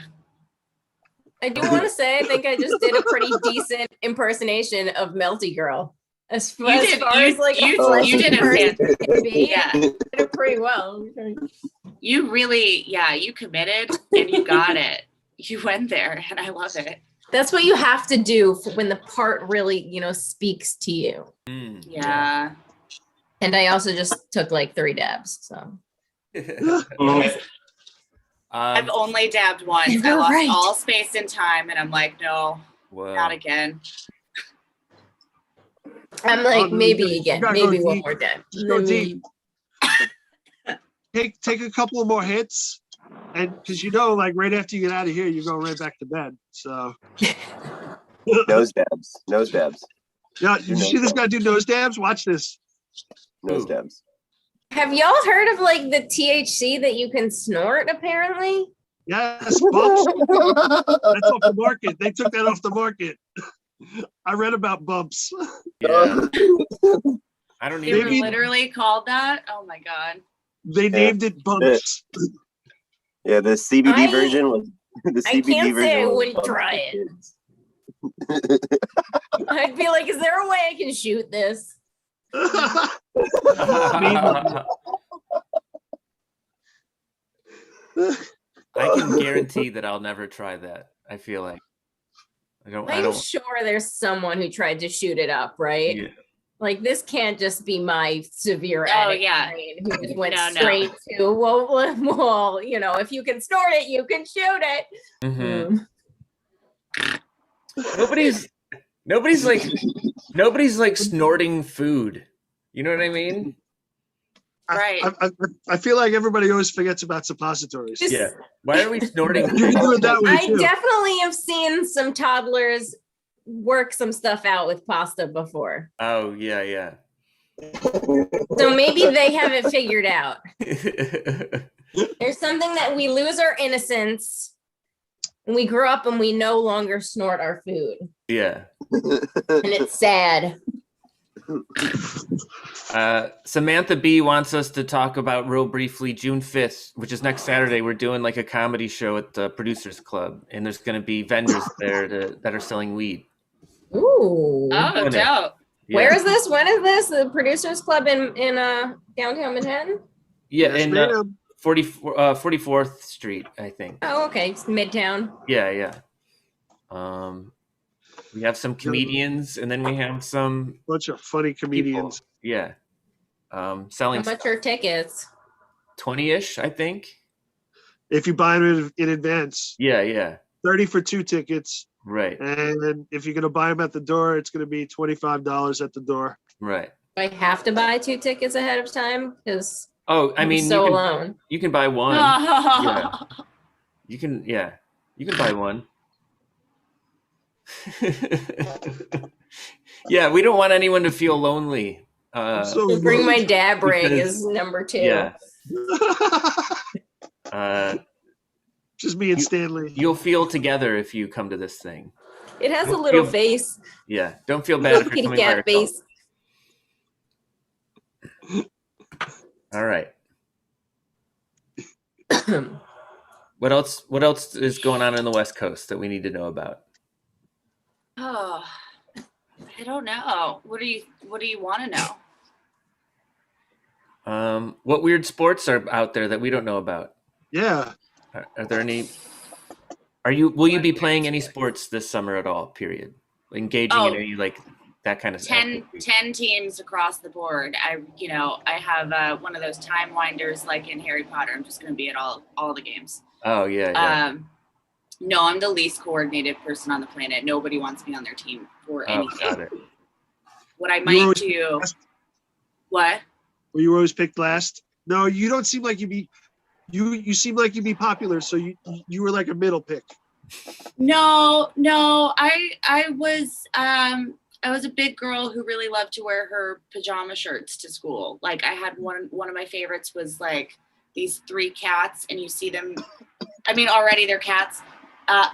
I do want to say, I think I just did a pretty decent impersonation of Melty Girl. You did it pretty well. You really, you committed and you got it. You went there and I love it. That's what you have to do when the part really, speaks to you. Yeah. And I also just took like 3 dabs, so. I've only dabbed once. I lost all space and time, and I'm like, no, not again. I'm like, maybe again, maybe one more dab. Go deep. Take a couple of more hits, and because like right after you get out of here, you're going right back to bed. So nose dabs. Yeah, you see this guy do nose dabs? Watch this. Nose dabs. Have y'all heard of like the THC that you can snort apparently? Yes, bumps. That's off the market. They took that off the market. I read about bumps. Yeah. I don't even. They literally called that. Oh my god. They named it bumps. Yeah, the CBD version I can't say I wouldn't try it. I'd be like, is there a way I can shoot this? I can guarantee that I'll never try that. I feel like I'm sure there's someone who tried to shoot it up, right? Yeah. Like this can't just be my severe brain who just went straight to well, you know, if you can snort it, you can shoot it. Mm-hmm. Nobody's like snorting food. You know what I mean? Right. I feel like everybody always forgets about suppositories. Yeah. Why are we snorting? You can do it that way I too. definitely have seen some toddlers work some stuff out with pasta before. Oh, yeah. So maybe they have it figured out. There's something that we lose our innocence when we grow up and we no longer snort our food. Yeah. And it's sad. Samantha B wants us to talk about real briefly June 5th, which is next Saturday. We're doing like a comedy show at the Producers Club, and there's going to be vendors there that are selling weed. Ooh. Oh, dope. Yeah. Where is this? When is this? The Producers Club in downtown Manhattan? Yeah, Yes, in ma'am. 44th Street, I think. Oh, okay. It's Midtown. Yeah. We have some comedians, and then we have some Bunch of funny comedians. people. Yeah. Selling How much are tickets? 20-ish, I think. If you buy them in advance, Yeah. 30 for 2 tickets. Right. And if you're going to buy them at the door, it's going to be $25 at the door. Right. Do I have to buy 2 tickets ahead of time? Because Oh, I mean, alone. you can buy one. Yeah. You can buy one. Yeah, we don't want anyone to feel lonely. So Bring my dab ring because- is number 2. Yeah. Just me and Stanley. You'll feel together if you come to this thing. It has a little face. Yeah, don't feel bad if you're Kitty coming by cat yourself. face. All right. What else is going on in the West Coast that we need to know about? Oh, I don't know. What do you want to know? What weird sports are out there that we don't know about? Yeah. Are there any? Will you be playing any sports this summer at all? Period. Engaging in any like that kind of 10 teams across the board. I have one of those time winders like in Harry Potter. I'm just going to be at all the games. Oh yeah. No, I'm the least coordinated person on the planet. Nobody wants me on their team for anything. Got it. What I might do. What? Were you always picked last? No, you don't seem like you'd be. You seem like you'd be popular, so you were like a middle pick. No, I was a big girl who really loved to wear her pajama shirts to school. Like I had one of my favorites was like these 3 cats, and you see them. I mean, already they're cats.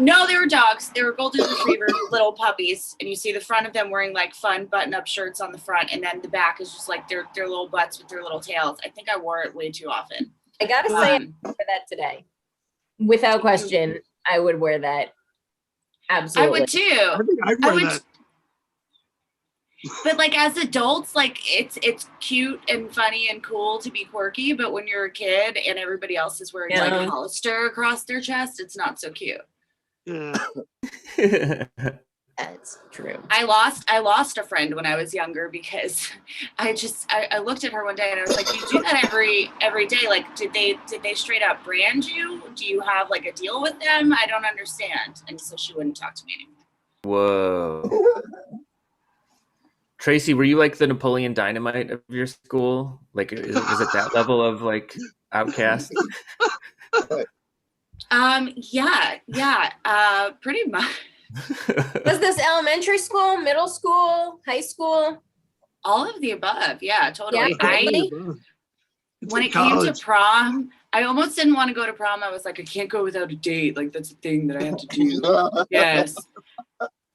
No, they were dogs. They were golden retriever little puppies, and you see the front of them wearing like fun button-up shirts on the front, and then the back is just like their little butts with their little tails. I think I wore it way too often. I gotta say, I for that today, without question, I would wear that. Absolutely, I would too. I think I'd wear that. But like as adults, like it's cute and funny and cool to be quirky. But when you're a kid and everybody else is wearing like a Hollister across their chest, it's not so cute. Yeah. That's true. I lost a friend when I was younger because I looked at her one day and I was like, you do that every day. Like, did they straight up brand you? Do you have like a deal with them? I don't understand. And so she wouldn't talk to me anymore. Whoa. Tracey, were you like the Napoleon Dynamite of your school? Like, is it that level of like outcast? Yeah, pretty much. Was this elementary school, middle school, high school? All of the above. Yeah, totally. Yeah, when it came to prom, I almost didn't want to go to prom. I was like, I can't go without a date. Like, that's a thing that I have to do. Yes.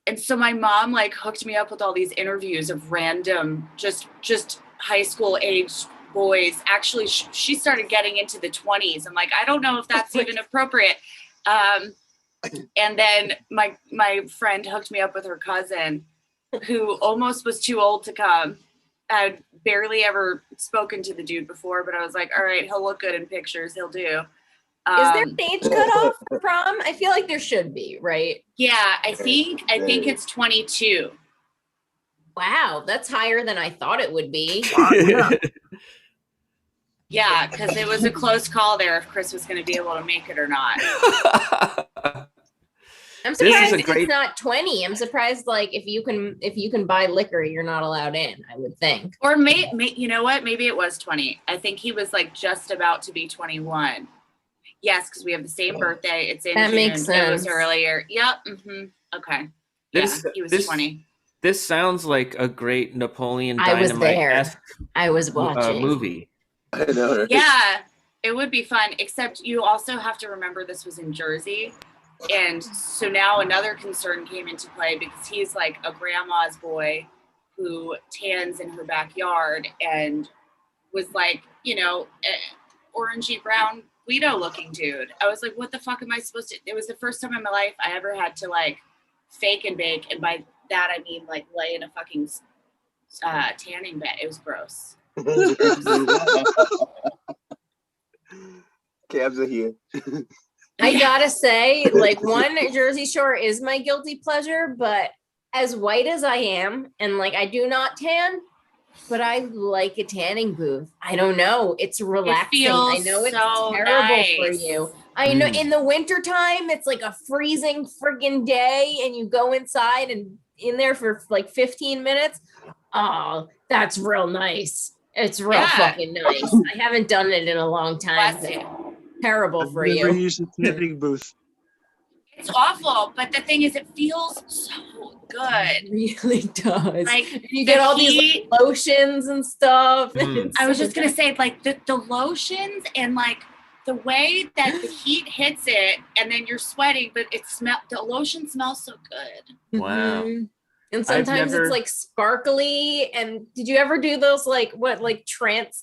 And so my mom like hooked me up with all these interviews of random, just high school age boys. Actually, she started getting into the 20s. I'm like, I don't know if that's even appropriate. And then my friend hooked me up with her cousin, who almost was too old to come. I'd barely ever spoken to the dude before, but I was like, all right, he'll look good in pictures. He'll do. Is there an age cutoff for prom? I feel like there should be, right? Yeah, I think it's 22. Wow, that's higher than I thought it would be. Yeah, because it was a close call there if Chris was going to be able to make it or not. I'm surprised it's not 20. I'm surprised, like, if you can buy liquor, you're not allowed in, I would think. Or you know what? Maybe it was 20. I think he was like just about to be 21. Yes, because we have the same birthday. It's in that June. Makes sense. It was earlier. Yep. Okay. Yeah, he was 20. This sounds like a great Napoleon Dynamite-esque I was watching movie. I know, right? Yeah, it would be fun, except you also have to remember this was in Jersey. And so now another concern came into play because he's like a grandma's boy who tans in her backyard and was like, orangey brown Guido looking dude. I was like, what the fuck am I supposed to? It was the first time in my life I ever had to like fake and bake. And by that, I mean like lay in a fucking tanning bed. It was gross. Cabs are here. I gotta say, like, one, Jersey Shore is my guilty pleasure, but as white as I am, and like I do not tan, but I like a tanning booth. I don't know. It's relaxing. I know it's so terrible nice for you. I know in the wintertime, it's like a freezing friggin' day, and you go inside and in there for like 15 minutes. Oh, that's real nice. It's real fucking nice. I haven't done it in a long time. Terrible for you. Never used a tanning booth. It's awful, but the thing is, it feels so good. It really does. Like you get all these like, lotions and stuff. I was just gonna say, like the lotions and like the way that the heat hits it, and then you're sweating, but the lotion smells so good. Wow. Mm-hmm. And sometimes it's like sparkly. And did you ever do those like tramp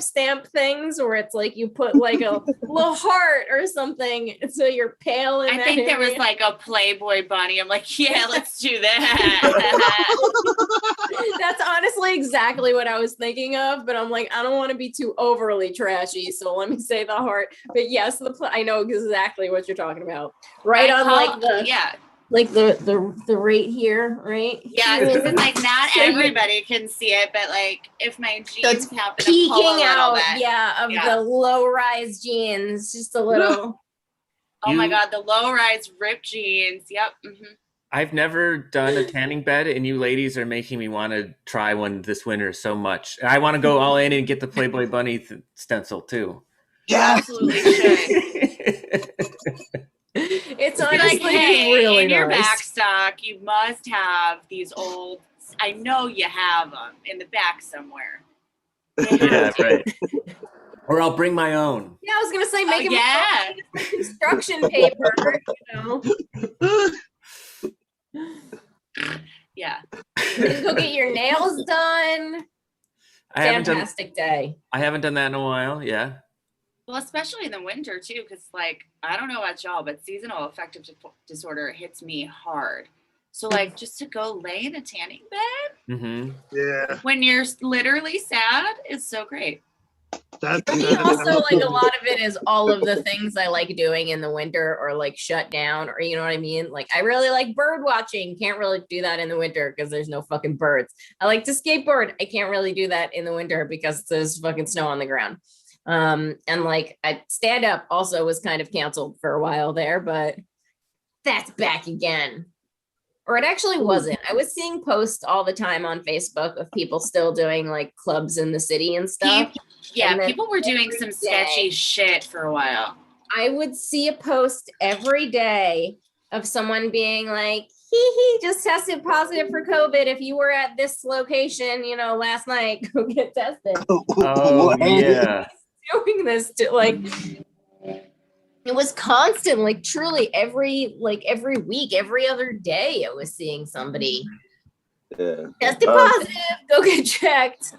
stamp things where it's like you put like a little heart or something so you're pale? I think there was like a Playboy bunny. I'm like, yeah, let's do that. That's honestly exactly what I was thinking of, but I'm like, I don't want to be too overly trashy, so let me say the heart. But yes, I know exactly what you're talking about. Like the right here, right? Yeah, because it's like not everybody can see it, but like if my jeans happen to peeking pull out, bit, the low-rise jeans, just a little. Oh my god, the low-rise ripped jeans. Yep. Mm-hmm. I've never done a tanning bed, and you ladies are making me want to try one this winter so much. I want to go all in and get the Playboy Bunny stencil too. Yeah, absolutely should. It's honestly like, hey, really in your nice. back stock, you must have these old. I know you have them in the back somewhere. Yeah, right. Or I'll bring my own. Yeah, I was gonna say make it construction paper. Yeah. Then go get your nails done. Fantastic day. I haven't done that in a while. Yeah. Well, especially in the winter too, because like I don't know about y'all, but seasonal affective disorder hits me hard. So like just to go lay in a tanning bed, when you're literally sad, is so great. For me, also like a lot of it is all of the things I like doing in the winter, or like shut down, or you know what I mean. Like I really like bird watching. Can't really do that in the winter because there's no fucking birds. I like to skateboard. I can't really do that in the winter because there's fucking snow on the ground. And like stand up also was kind of canceled for a while there, but that's back again. Or it actually wasn't. I was seeing posts all the time on Facebook of people still doing like clubs in the city and stuff. Yeah, people were doing some sketchy shit for a while. I would see a post every day of someone being like, he just tested positive for COVID. If you were at this location, last night, go get tested. Oh, yeah. Doing this to like it was constant, like truly every week, every other day I was seeing somebody tested positive, go get checked.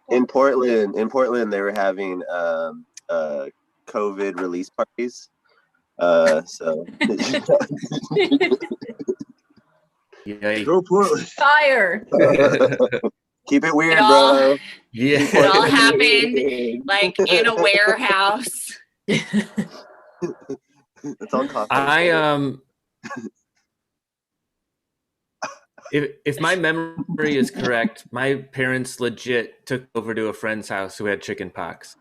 In Portland they were having COVID release parties, So Yay. Go Portland. Fire. keep it weird, It all- bro. Yeah. It all happened like in a warehouse. It's all coffee. If my memory is correct, my parents legit took over to a friend's house who had chicken pox.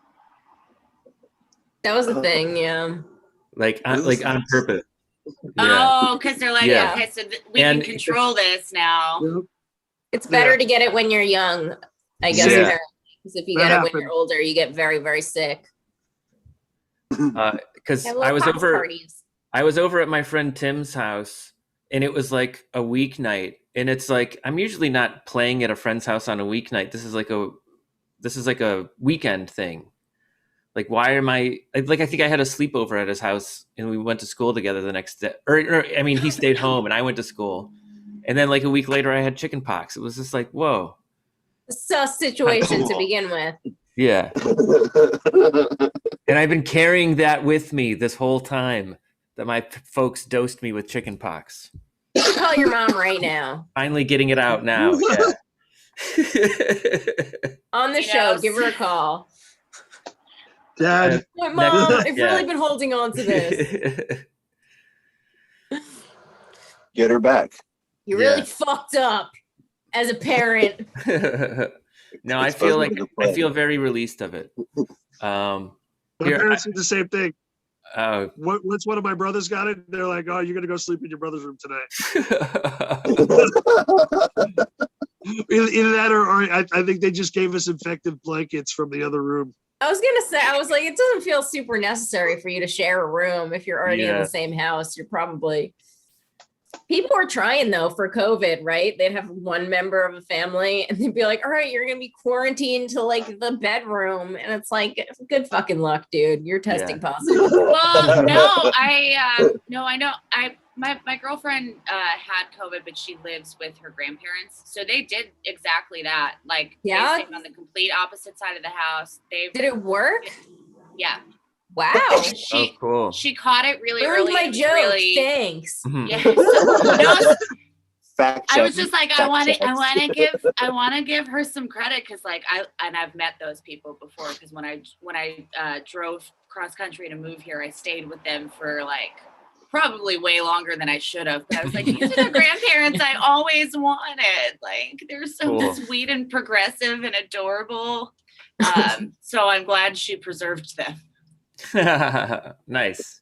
That was the thing, yeah. Like on purpose. Oh, because they're like, Yeah. okay, so we can control this now. Yep. It's better to get it when you're young, I guess, Yeah. apparently. Because if you That get it when happened. you're older, you get very, very sick. Because Have I little was pox over parties. I was over at my friend Tim's house, and it was like a weeknight. And it's like, I'm usually not playing at a friend's house on a weeknight. This is like a weekend thing. Like, why am I like, I think I had a sleepover at his house and we went to school together the next day. Or I mean, he stayed home and I went to school. And then like a week later I had chicken pox. It was just like, whoa. Sus situation to begin with. Yeah. And I've been carrying that with me this whole time that my folks dosed me with chicken pox. Call your mom right now. Finally getting it out now. Yeah. On the show, give her a call. Dad, Like, Mom, I've Yeah. really been holding on to this. Get her back. You really Yeah. fucked up as a parent. No, I feel very released of it. my Here, parents did the same thing. Once one of my brothers got it, they're like, "Oh, you're gonna go sleep in your brother's room tonight." Either that, or I think they just gave us infected blankets from the other room. I was gonna say, I was like, it doesn't feel super necessary for you to share a room if you're already in Yeah. the same house. You're probably. People are trying though for COVID, right? They'd have one member of a family and they'd be like, all right, you're gonna be quarantined to like the bedroom. And it's like, good fucking luck, dude. You're testing positive. Well, no, I know. My girlfriend had COVID, but she lives with her grandparents. So they did exactly that. Like, Yeah? they stayed on the complete opposite side of the house. Did it work? Yeah. Wow. Oh, cool. She caught it really Earned early. my and joke. Really, Thanks. Mhm. yes. No, Fact I check. was just like, I want to give her some credit because like I've met those people before because when I drove cross country to move here, I stayed with them for like probably way longer than I should have. But I was like, these are the grandparents I always wanted. Like they're so Cool. sweet and progressive and adorable. So I'm glad she preserved them. Nice.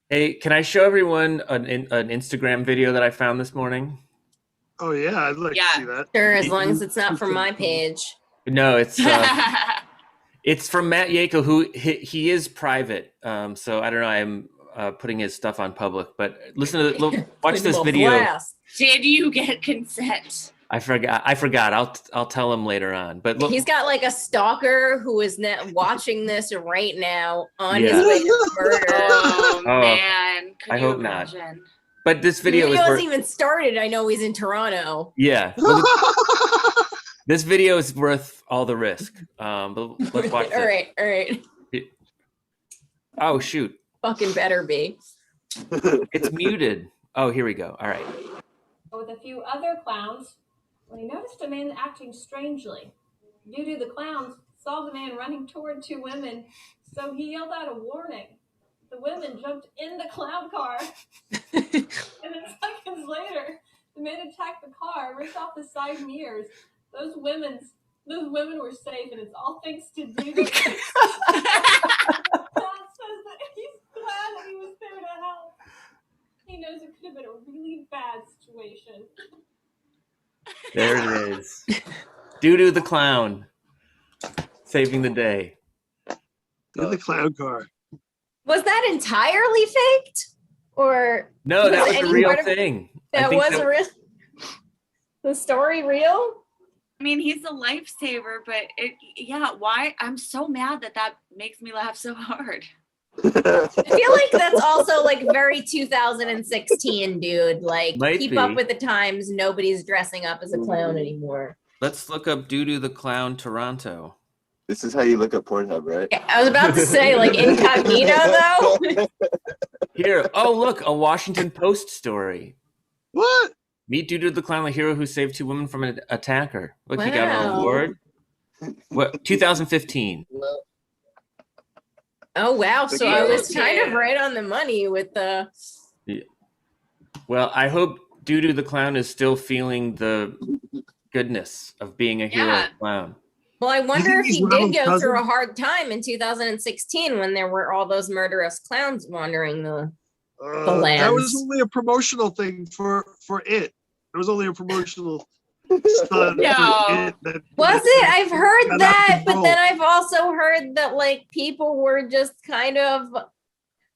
Hey, can I show everyone an Instagram video that I found this morning? Oh yeah, I'd like Yeah. to see that. Sure, as long as it's not from my page. No, it's from Matt Yako, who he is private. So I don't know. I'm putting his stuff on public, but listen to watch Putting this them on video. blast. Did you get consent? I forgot. I'll tell him later on. But look, He's got like a stalker who is watching this right now on his Yeah. way to murder. Oh, Oh, man. Could I you hope not. imagine? but this The video video is hasn't even started. I know he's in Toronto. yeah. Well, this video is worth all the risk. But let's watch All this. right, all right. Oh shoot, Fucking better be. it's muted. Oh, here we go. All right. With a few other clowns when he noticed a man acting strangely. Due to the clowns saw the man running toward two women, so he yelled out a warning. The women jumped in the clown car, and then seconds later, the man attacked the car, ripped off the side mirrors. Those women were safe, and it's all thanks to Dude. Dad says that he's glad that he was there to help. He knows it could have been a really bad situation. There it is. Doo-doo the clown, saving the day. In the clown car. Was that entirely faked? Or No, that was any a real part of- thing. I that think was a real? The story real? I mean, he's a lifesaver, but why? I'm so mad that makes me laugh so hard. I feel like that's also like very 2016, dude. Like, Might keep be. up with the times. Nobody's dressing up as a clown anymore. Let's look up Doo-doo the clown Toronto. This is how you look up Pornhub, right? I was about to say, like, incognito, though. Here, oh, look, a Washington Post story. What? Meet Dudu the Clown, the hero who saved 2 women from an attacker. Look, he got an Wow. award. What? 2015. Oh, wow. So I was kind of right on the money with the... Yeah. Well, I hope Dudu the Clown is still feeling the goodness of being a hero clown. Well, I wonder if he's he did Ronald's go cousin? through a hard time in 2016 when there were all those murderous clowns wandering the lands. That was only a promotional thing for it. It was only a promotional stunt No. for it. Was it? I've heard got out of that, but control. then I've also heard that like people were just kind of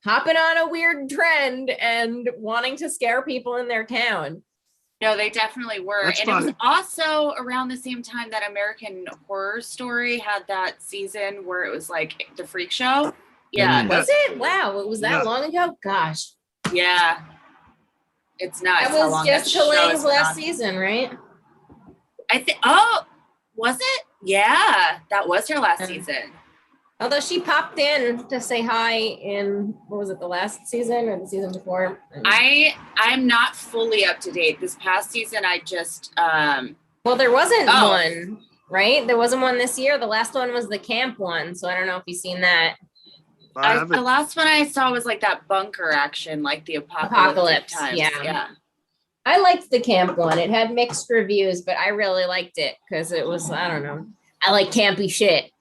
hopping on a weird trend and wanting to scare people in their town. No, they definitely were. That's And it was fine. also around the same time that American Horror Story had that season where it was like the freak show. Yeah. Was it? Wow, it was that Yeah. long ago? Gosh. Yeah. It's nuts. That how was long just show Chiling's has been last on. season, right? I think, was it? Yeah, that was her last season. Although she popped in to say hi in, what was it, the last season or the season before? I'm not fully up to date. This past season, I just, Well, there wasn't Oh. one, right? There wasn't one this year. The last one was the camp one. So I don't know if you've seen that. the last one I saw was like that bunker action, like the apocalypse times. yeah. I liked the camp one. It had mixed reviews, but I really liked it because it was, I don't know. I like campy shit.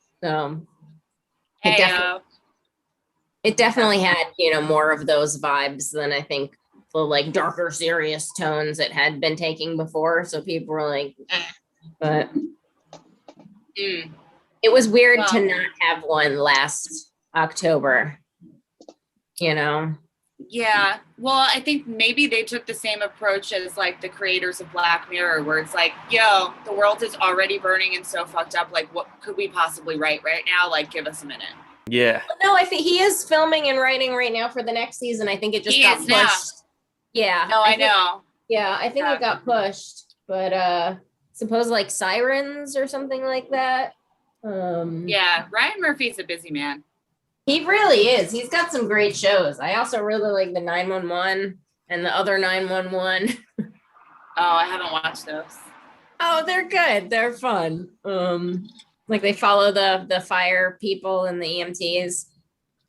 It definitely had, more of those vibes than I think the like darker, serious tones it had been taking before. So people were like, but it was weird to not have one last October, Yeah. Well, I think maybe they took the same approach as like the creators of Black Mirror, where it's like, yo, the world is already burning and so fucked up. Like, what could we possibly write right now? Like, give us a minute. Yeah. No, I think he is filming and writing right now for the next season. I think it just got pushed. Now. Yeah. No, I know. Yeah, I think it got pushed, but suppose like Sirens or something like that. Yeah, Ryan Murphy's a busy man. He really is. He's got some great shows. I also really like the 911 and the other 911. Oh, I haven't watched those. Oh, they're good. They're fun. Like they follow the fire people and the EMTs.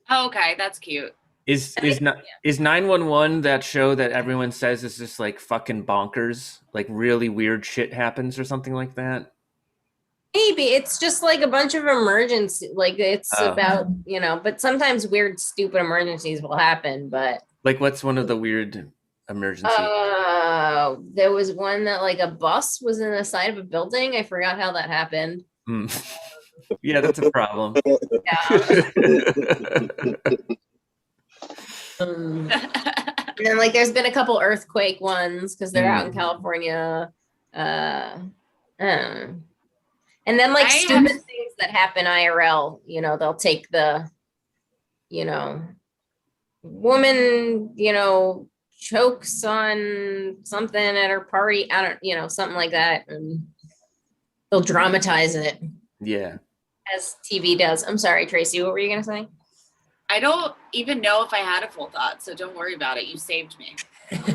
Oh, okay, that's cute. Is 911 that show that everyone says is just like fucking bonkers? Like really weird shit happens or something like that? Maybe it's just like a bunch of emergency, like it's about, but sometimes weird, stupid emergencies will happen. But like, what's one of the weird emergencies? There was one that like a bus was in the side of a building. I forgot how that happened. Yeah, that's a problem. And then like there's been a couple earthquake ones because they're out in California. And then like stupid things that happen IRL, they'll take the, woman, chokes on something at her party. I don't, something like that. And they'll dramatize it. Yeah. As TV does. I'm sorry, Tracey, what were you going to say? I don't even know if I had a full thought, so don't worry about it. You saved me. It's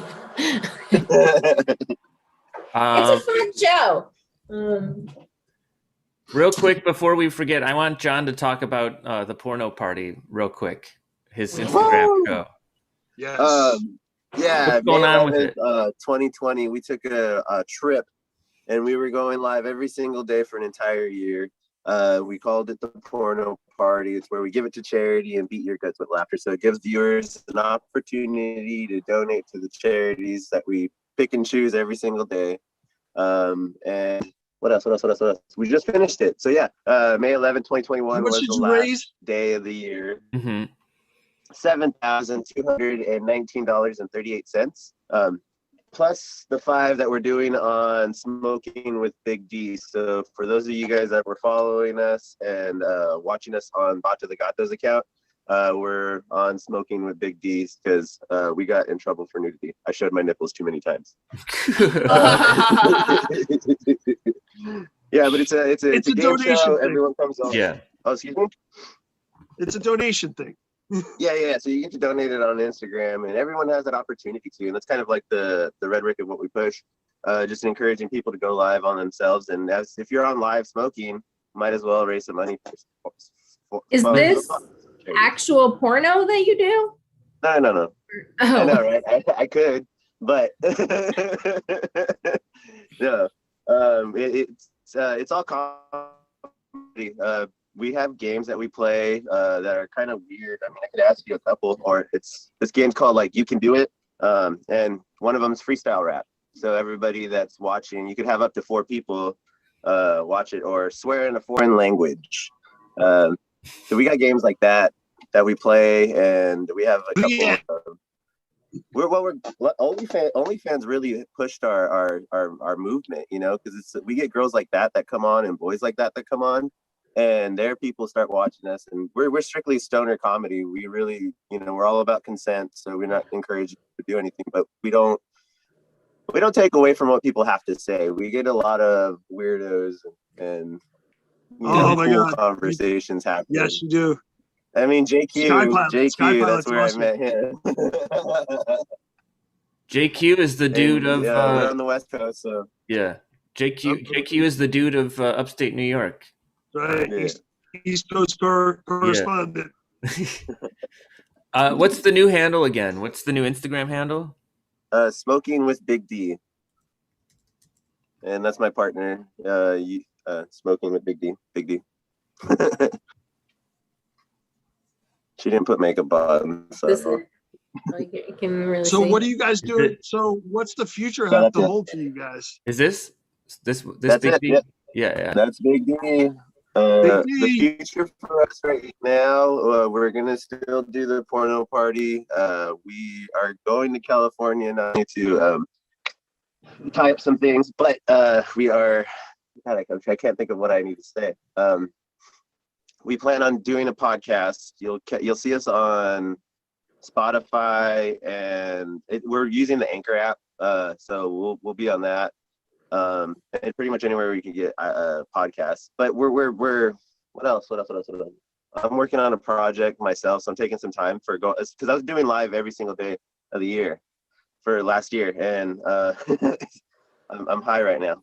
a fun show. Real quick, before we forget, I want John to talk about the porno party real quick. His Instagram show. Yes. Yeah. What's going on with it? 2020, we took a trip, and we were going live every single day for an entire year. We called it the porno party. It's where we give it to charity and beat your guts with laughter. So it gives viewers an opportunity to donate to the charities that we pick and choose every single day. And what else? We just finished it. So yeah, May 11, 2021 was the last day of the year. Mm-hmm. $7,219.38. Plus the 5 that we're doing on Smoking with Big D. So for those of you guys that were following us and watching us on Vato the Gato's account, we're on Smoking with Big D's because we got in trouble for nudity. I showed my nipples too many times. Yeah, but it's a game show. Thing. Everyone comes on. Yeah. Oh, excuse me. It's a donation thing. Yeah. So you get to donate it on Instagram, and everyone has that opportunity to. And that's kind of like the rhetoric of what we push. Just encouraging people to go live on themselves. And if you're on live smoking, might as well raise some money. Is this actual porno that you do? No. Oh. I know, right? I could, but no. It's all comedy. We have games that we play that are kind of weird. I mean, I could ask you a couple, or this game's called like You Can Do It, and one of them is freestyle rap. So everybody that's watching, you could have up to 4 people watch it, or swear in a foreign language. So we got games like that we play, and we have a couple of OnlyFans really pushed our movement, you know, because we get girls like that come on, and boys like that come on, and their people start watching us, and we're strictly stoner comedy. We really, you know, we're all about consent, so we're not encouraged to do anything, but we don't take away from what people have to say. We get a lot of weirdos and cool conversations happening. Yes, you do. I mean, JQ, that's where awesome. I met him. JQ is the dude of we're on the West Coast, so yeah. JQ is the dude of upstate New York. Right. Yeah. East Coast correspondent. Yeah. What's the new handle again? What's the new Instagram handle? Smoking with Big D. And that's my partner. Smoking with Big D. She didn't put makeup on. So, you can really so see. What are you guys doing? So what's the future have to hold for you guys? Is this that's Big D? Yep. Yeah. That's Big D. The future for us right now, we're gonna still do the porno party. We are going to California now to tie up some things, but we are. God, I can't think of what I need to say. We plan on doing a podcast. You'll see us on Spotify, and we're using the Anchor app, so we'll be on that. And pretty much anywhere we can get podcasts. But we're what else? I'm working on a project myself, so I'm taking some time because I was doing live every single day of the year for last year, and I'm high right now.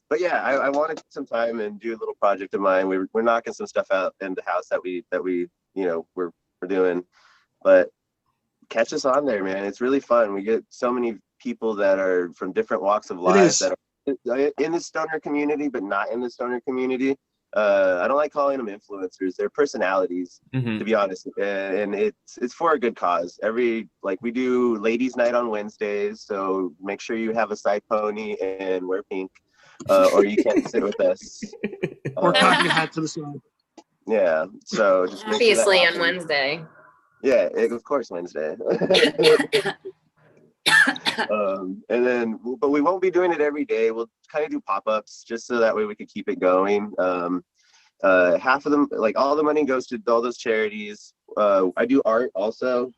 But yeah, I want to take some time and do a little project of mine. We're knocking some stuff out in the house that we we're doing, but catch us on there, man. It's really fun. We get so many people that are from different walks of life that are in the stoner community, but not in the stoner community. I don't like calling them influencers. They're personalities, to be honest. And it's for a good cause. We do ladies' night on Wednesdays, so make sure you have a side pony and wear pink, or you can't sit with us. Or cock your hat to the side. Yeah. So just obviously on Wednesday. Yeah, of course Wednesday. And then, but we won't be doing it every day. We'll kind of do pop-ups just so that way we can keep it going. Half of them, like all the money goes to all those charities. I do art also.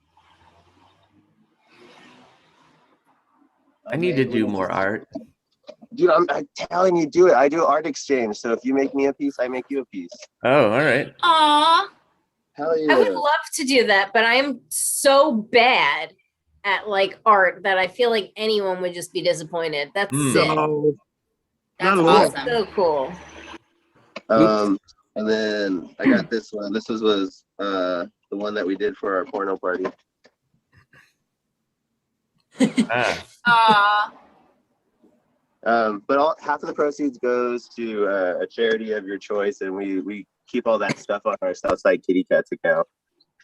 I need to do more art. Dude, I'm telling you, do it. I do art exchange. So if you make me a piece, I make you a piece. Oh, all right. Aww. Hell yeah. I would love to do that, but I am so bad at like art that I feel like anyone would just be disappointed. That's sick. No, that's awesome. So cool. And then I got this one. This was the one that we did for our porno party. But half of the proceeds goes to a charity of your choice, and we keep all that stuff on our Southside Kitty Cats account.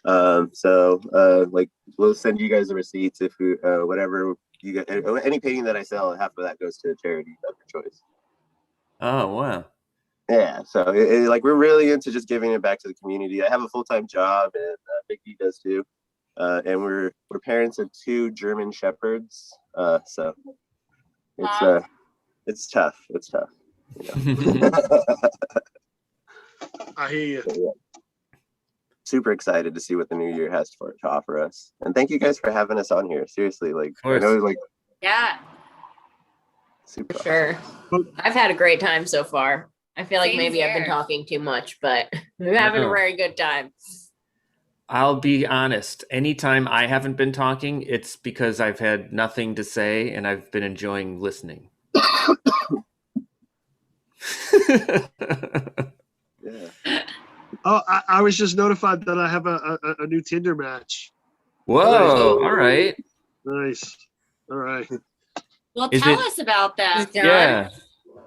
Like we'll send you guys the receipts if you whatever you get. Any painting that I sell, half of that goes to a charity of your choice. Oh wow. Yeah, so like we're really into just giving it back to the community. I have a full-time job, and Big D does too. And we're parents of 2 German shepherds. So it's tough. It's tough. You know? I hear you. So, yeah. Super excited to see what the new year has to offer us. And thank you guys for having us on here. Seriously, like I know, like yeah. Super. For sure. I've had a great time so far. I feel like Same maybe I've been here. talking too much, but we're having a very good time. I'll be honest. Anytime I haven't been talking, it's because I've had nothing to say and I've been enjoying listening. Yeah. Oh, I was just notified that I have a new Tinder match. Whoa! All right. Nice. All right. Well, Is tell it- us about that. John? Yeah.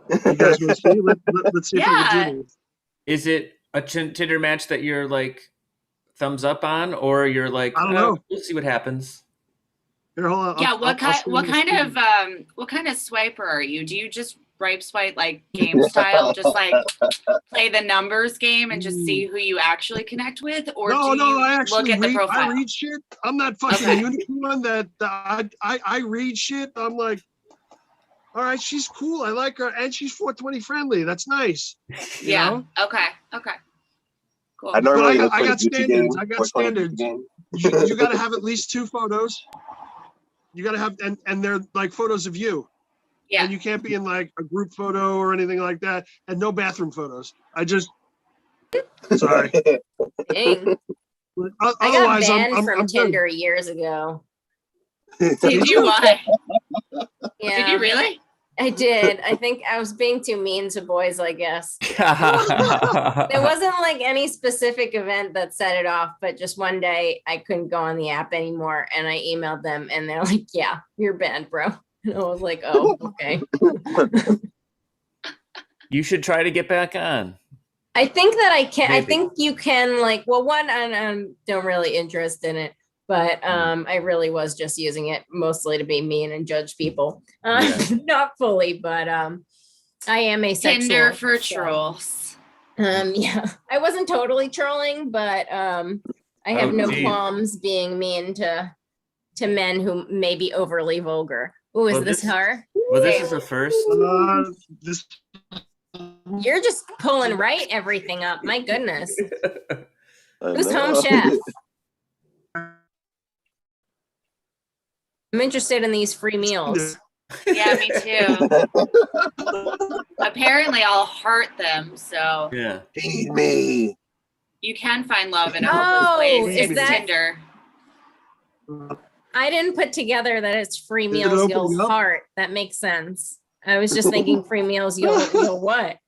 You guys want to see? Let's see if we Yeah. can do this. Is it a Tinder match that you're like thumbs up on, or you're like, I don't know. We'll see what happens. Here, hold on. Yeah, I'll what show you kind the of swiper are you? Do you just swipe like game style, just like play the numbers game and just see who you actually connect with, or No, do you I actually look at the read. profile? I read shit. I'm not fucking Okay. unicorn that I read shit. I'm like, all right, she's cool. I like her, and she's 420 friendly. That's nice. You Yeah. know? Okay. Cool. I normally look I for a got Gucci standards. gang, I got 420 standards. Gucci gang. You got to have at least 2 photos. You got to have, and they're like photos of you. Yeah. And you can't be in like a group photo or anything like that, and no bathroom photos. Sorry. Dang. I got Otherwise, banned I'm from good. Tinder years ago. Did you? Why? Yeah. Did you really? I did. I think I was being too mean to boys, I guess. There wasn't like any specific event that set it off, but just one day I couldn't go on the app anymore, and I emailed them and they're like, yeah, you're banned, bro. And I was like, oh, okay. You should try to get back on. I think that I can. I Maybe. think you can, like, well, one, I don't really interest in it, but I really was just using it mostly to be mean and judge people. Not fully, but I am asexual. Tinder for so, trolls. yeah, I wasn't totally trolling, but I have no geez. qualms being mean to men who may be overly vulgar. Ooh, is Well, this this- her? Well, this is a first. This You're just pulling right everything up. My goodness. I Who's know. home chef? I'm interested in these free meals. Yeah, me too. Apparently, I'll heart them. So Yeah. Feed me. you can find love in a Oh, hopeless place. is It's that- Tinder. I didn't put together that it's free Is it meals opening you'll up? heart. That makes sense. I was just thinking free meals you'll what?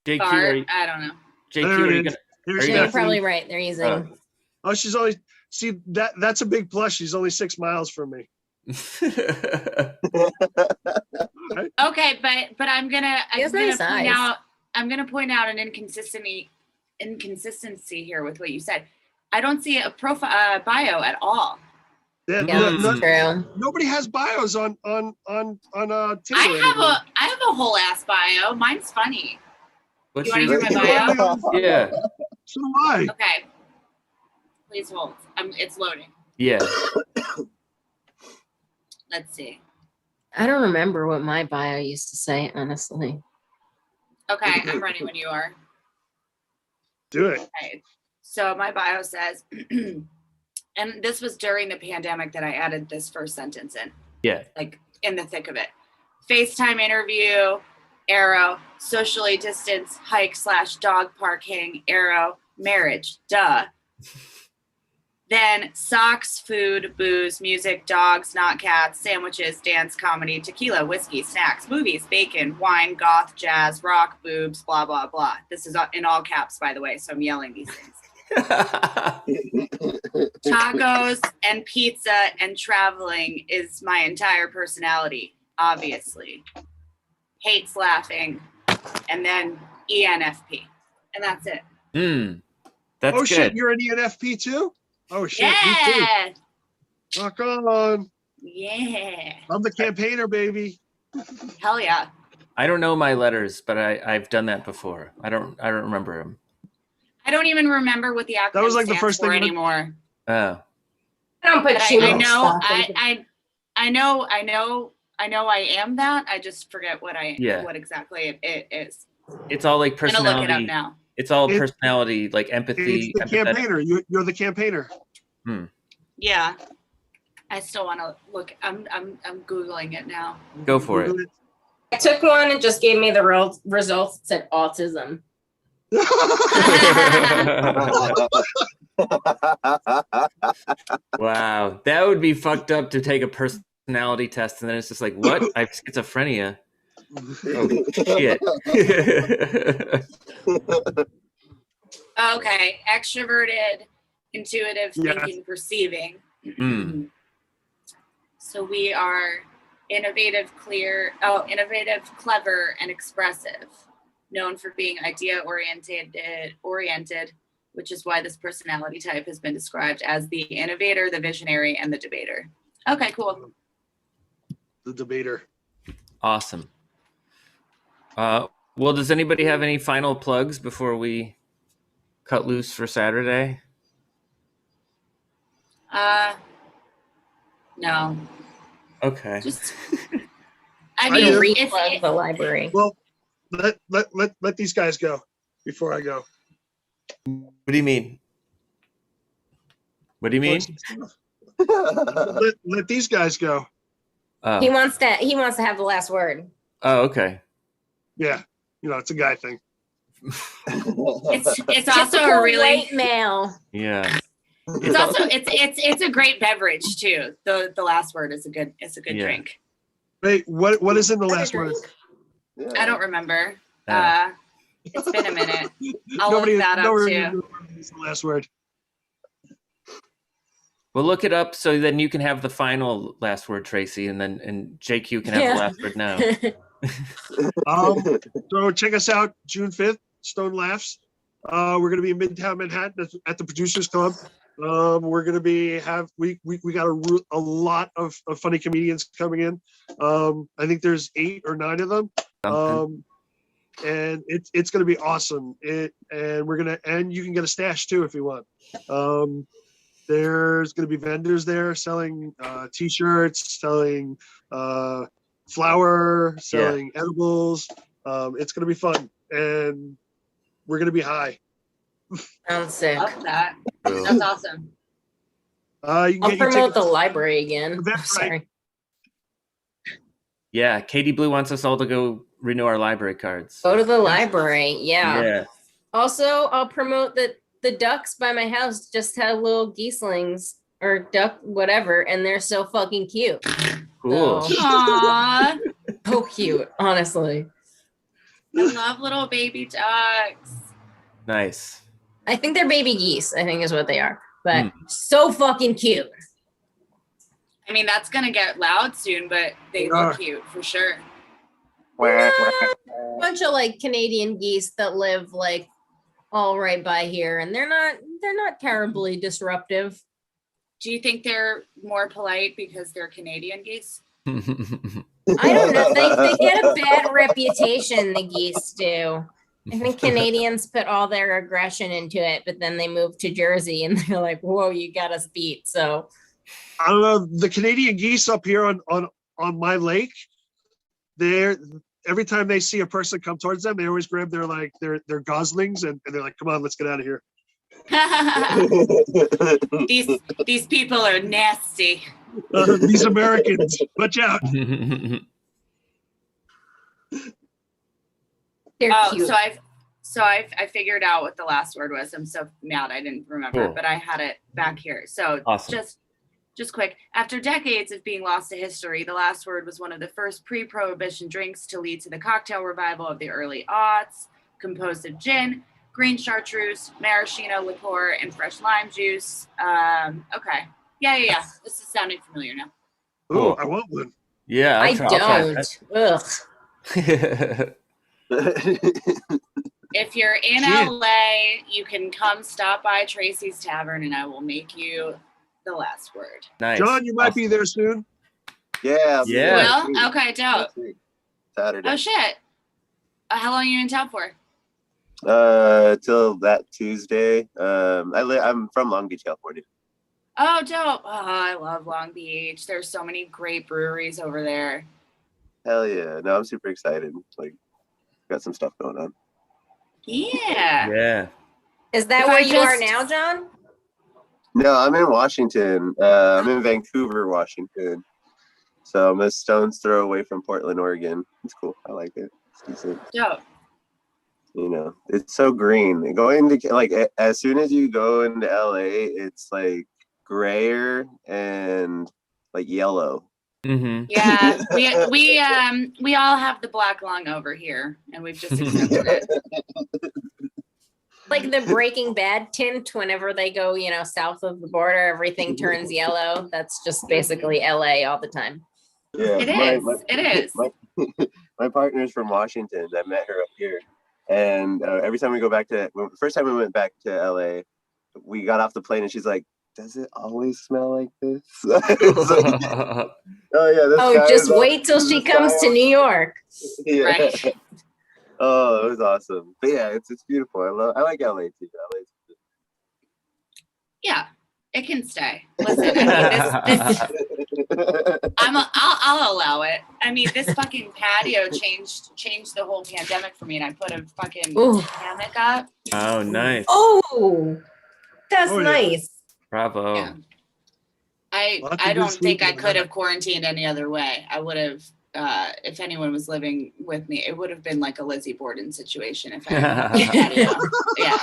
JQ, Fart. I don't know. JQ, There are it you is. gonna, Here Are she you Yeah, you're is. probably right. They're using. Oh, she's only that's a big plus. She's only 6 miles from me. Okay, but I'm gonna has nice eyes. point out an inconsistency here with what you said. I don't see a profile bio at all. Yeah, Yeah, that's true. nobody has bios on Tinder. I have a whole ass bio. Mine's funny. What's You wanna your- hear my bio? Yeah. So do I. Okay. Please hold. It's loading. Yeah. Let's see. I don't remember what my bio used to say, honestly. Okay, I'm ready when you are. Do it. Okay. So my bio says, and this was during the pandemic that I added this first sentence in, Yeah. like in the thick of it. FaceTime interview, arrow, socially distanced hike/dog parking, arrow, marriage, duh. Then socks, food, booze, music, dogs, not cats, sandwiches, dance, comedy, tequila, whiskey, snacks, movies, bacon, wine, goth, jazz, rock, boobs, blah, blah, blah. This is in all caps, by the way, so I'm yelling these things. Tacos and pizza and traveling is my entire personality, obviously. Hates laughing, and then ENFP. And that's it. That's Oh good. shit, you're an ENFP too? Oh shit, me Yeah. too. Rock on. Yeah. I'm the campaigner, baby. Hell yeah. I don't know my letters, but I've done that before. I don't remember them. I don't even remember what the acronym That was like the stands first for thing that- anymore. Oh. I don't put But too I much know stuff into- I know I am that. I just forget what exactly it is. It's all like I'm gonna look it up personality. now. It's all It- personality, like empathy. It's the empathetic. campaigner. You're the campaigner. Yeah. I still want to look. I'm Googling it now. Go for it. I took one and just gave me the results. It said autism. Wow, that would be fucked up to take a personality test and then it's just like, what? I have schizophrenia. Oh shit. Okay, extroverted, intuitive, thinking, perceiving. So we are innovative, clever, and expressive. Known for being idea-oriented, which is why this personality type has been described as the innovator, the visionary, and the debater. Okay, cool. The debater. Awesome. Well, does anybody have any final plugs before we cut loose for Saturday? No. Okay. I mean, replug the library. Well, let these guys go before I go. What do you mean? What do you mean? Let these guys go. Oh. He wants to have the last word. Oh, okay. Yeah, it's a guy thing. It's also a really white male. Yeah. It's also it's a great beverage too. The last word is a good drink. Wait, what is in the last word? Yeah. I don't remember. It's been a minute. I'll look that up too. It's the last word. Well, look it up so then you can have the final last word, Tracey, and JQ can have the last word now. So check us out June 5th, Stone Laughs. We're going to be in Midtown Manhattan at the Producers Club. We're going to be we got a lot of funny comedians coming in. I think there's 8 or 9 of them. And it's going to be awesome. And you can get a stash too if you want. There's going to be vendors there selling t-shirts, selling flour, selling edibles. It's going to be fun, and we're going to be high. Sounds sick. Love that. That's awesome. I'll promote the library again. Sorry. Yeah, Katie Blue wants us all to go renew our library cards. Go to the library. Yeah. Also, I'll promote that the ducks by my house just have little geeslings or duck whatever, and they're so fucking cute. Cool. So, Aww. so cute, honestly. I love little baby ducks. Nice. I think they're baby geese, I think is what they are. But so fucking cute. I mean, that's going to get loud soon, but they look cute for sure. A bunch of like Canadian geese that live like all right by here, and they're not terribly disruptive. Do you think they're more polite because they're Canadian geese? I don't know. They get a bad reputation, the geese do. I think Canadians put all their aggression into it, but then they move to Jersey and they're like, whoa, you got us beat. So I don't know. The Canadian geese up here on my lake, every time they see a person come towards them, they always grab their goslings and they're like, come on, let's get out of here. These people are nasty. These Americans, watch out. They're cute. So I figured out what the last word was. I'm so mad I didn't remember, but I had it back here. So awesome. Just quick. After decades of being lost to history, the last word was one of the first pre-prohibition drinks to lead to the cocktail revival of the early aughts, composed of gin, green chartreuse, maraschino liqueur, and fresh lime juice. Okay. Yeah. This is sounding familiar now. Oh, I want one. Yeah, I don't. Ugh. If you're in LA, you can come stop by Tracey's Tavern and I will make you the last word. Nice. John, you might be there soon. Yeah. Well, okay, dope. Saturday. Oh shit. How long are you in town for? Till that Tuesday. I'm from Long Beach, California. Oh, dope. Oh, I love Long Beach. There's so many great breweries over there. Hell yeah. No, I'm super excited. Like, got some stuff going on. Yeah. Yeah. Is that where you are now, John? No, I'm in Washington. I'm in Vancouver, Washington. So I'm a stone's throw away from Portland, Oregon. It's cool. I like it. It's decent. Yeah. You know, it's so green. Going to like as soon as you go into LA, it's like grayer and like yellow. Mm-hmm. Yeah, we all have the black lung over here, and we've just accepted it. Like the Breaking Bad tint, whenever they go, south of the border, everything turns yellow. That's just basically LA all the time. Yeah, It is. My partner's from Washington. I met her up here, and every time we go back the first time we went back to LA, we got off the plane, and she's like, "Does it always smell like this?" Like, oh yeah. Just wait till she comes to New York. Yeah. Right. Oh, it was awesome. But yeah, it's beautiful. I like LA too. LA's good. Yeah, it can stay. Listen, I mean, I'll allow it. I mean, this fucking patio changed the whole pandemic for me, and I put a fucking hammock up. Oh, nice. Oh, that's nice. Bravo. Yeah. I don't think I could have quarantined any other way. I would have, if anyone was living with me, it would have been like a Lizzie Borden situation. If I had a patio. Yeah.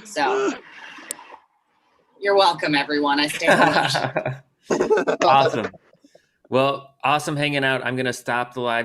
So you're welcome, everyone. I stand. Awesome. Well, awesome hanging out. I'm going to stop the live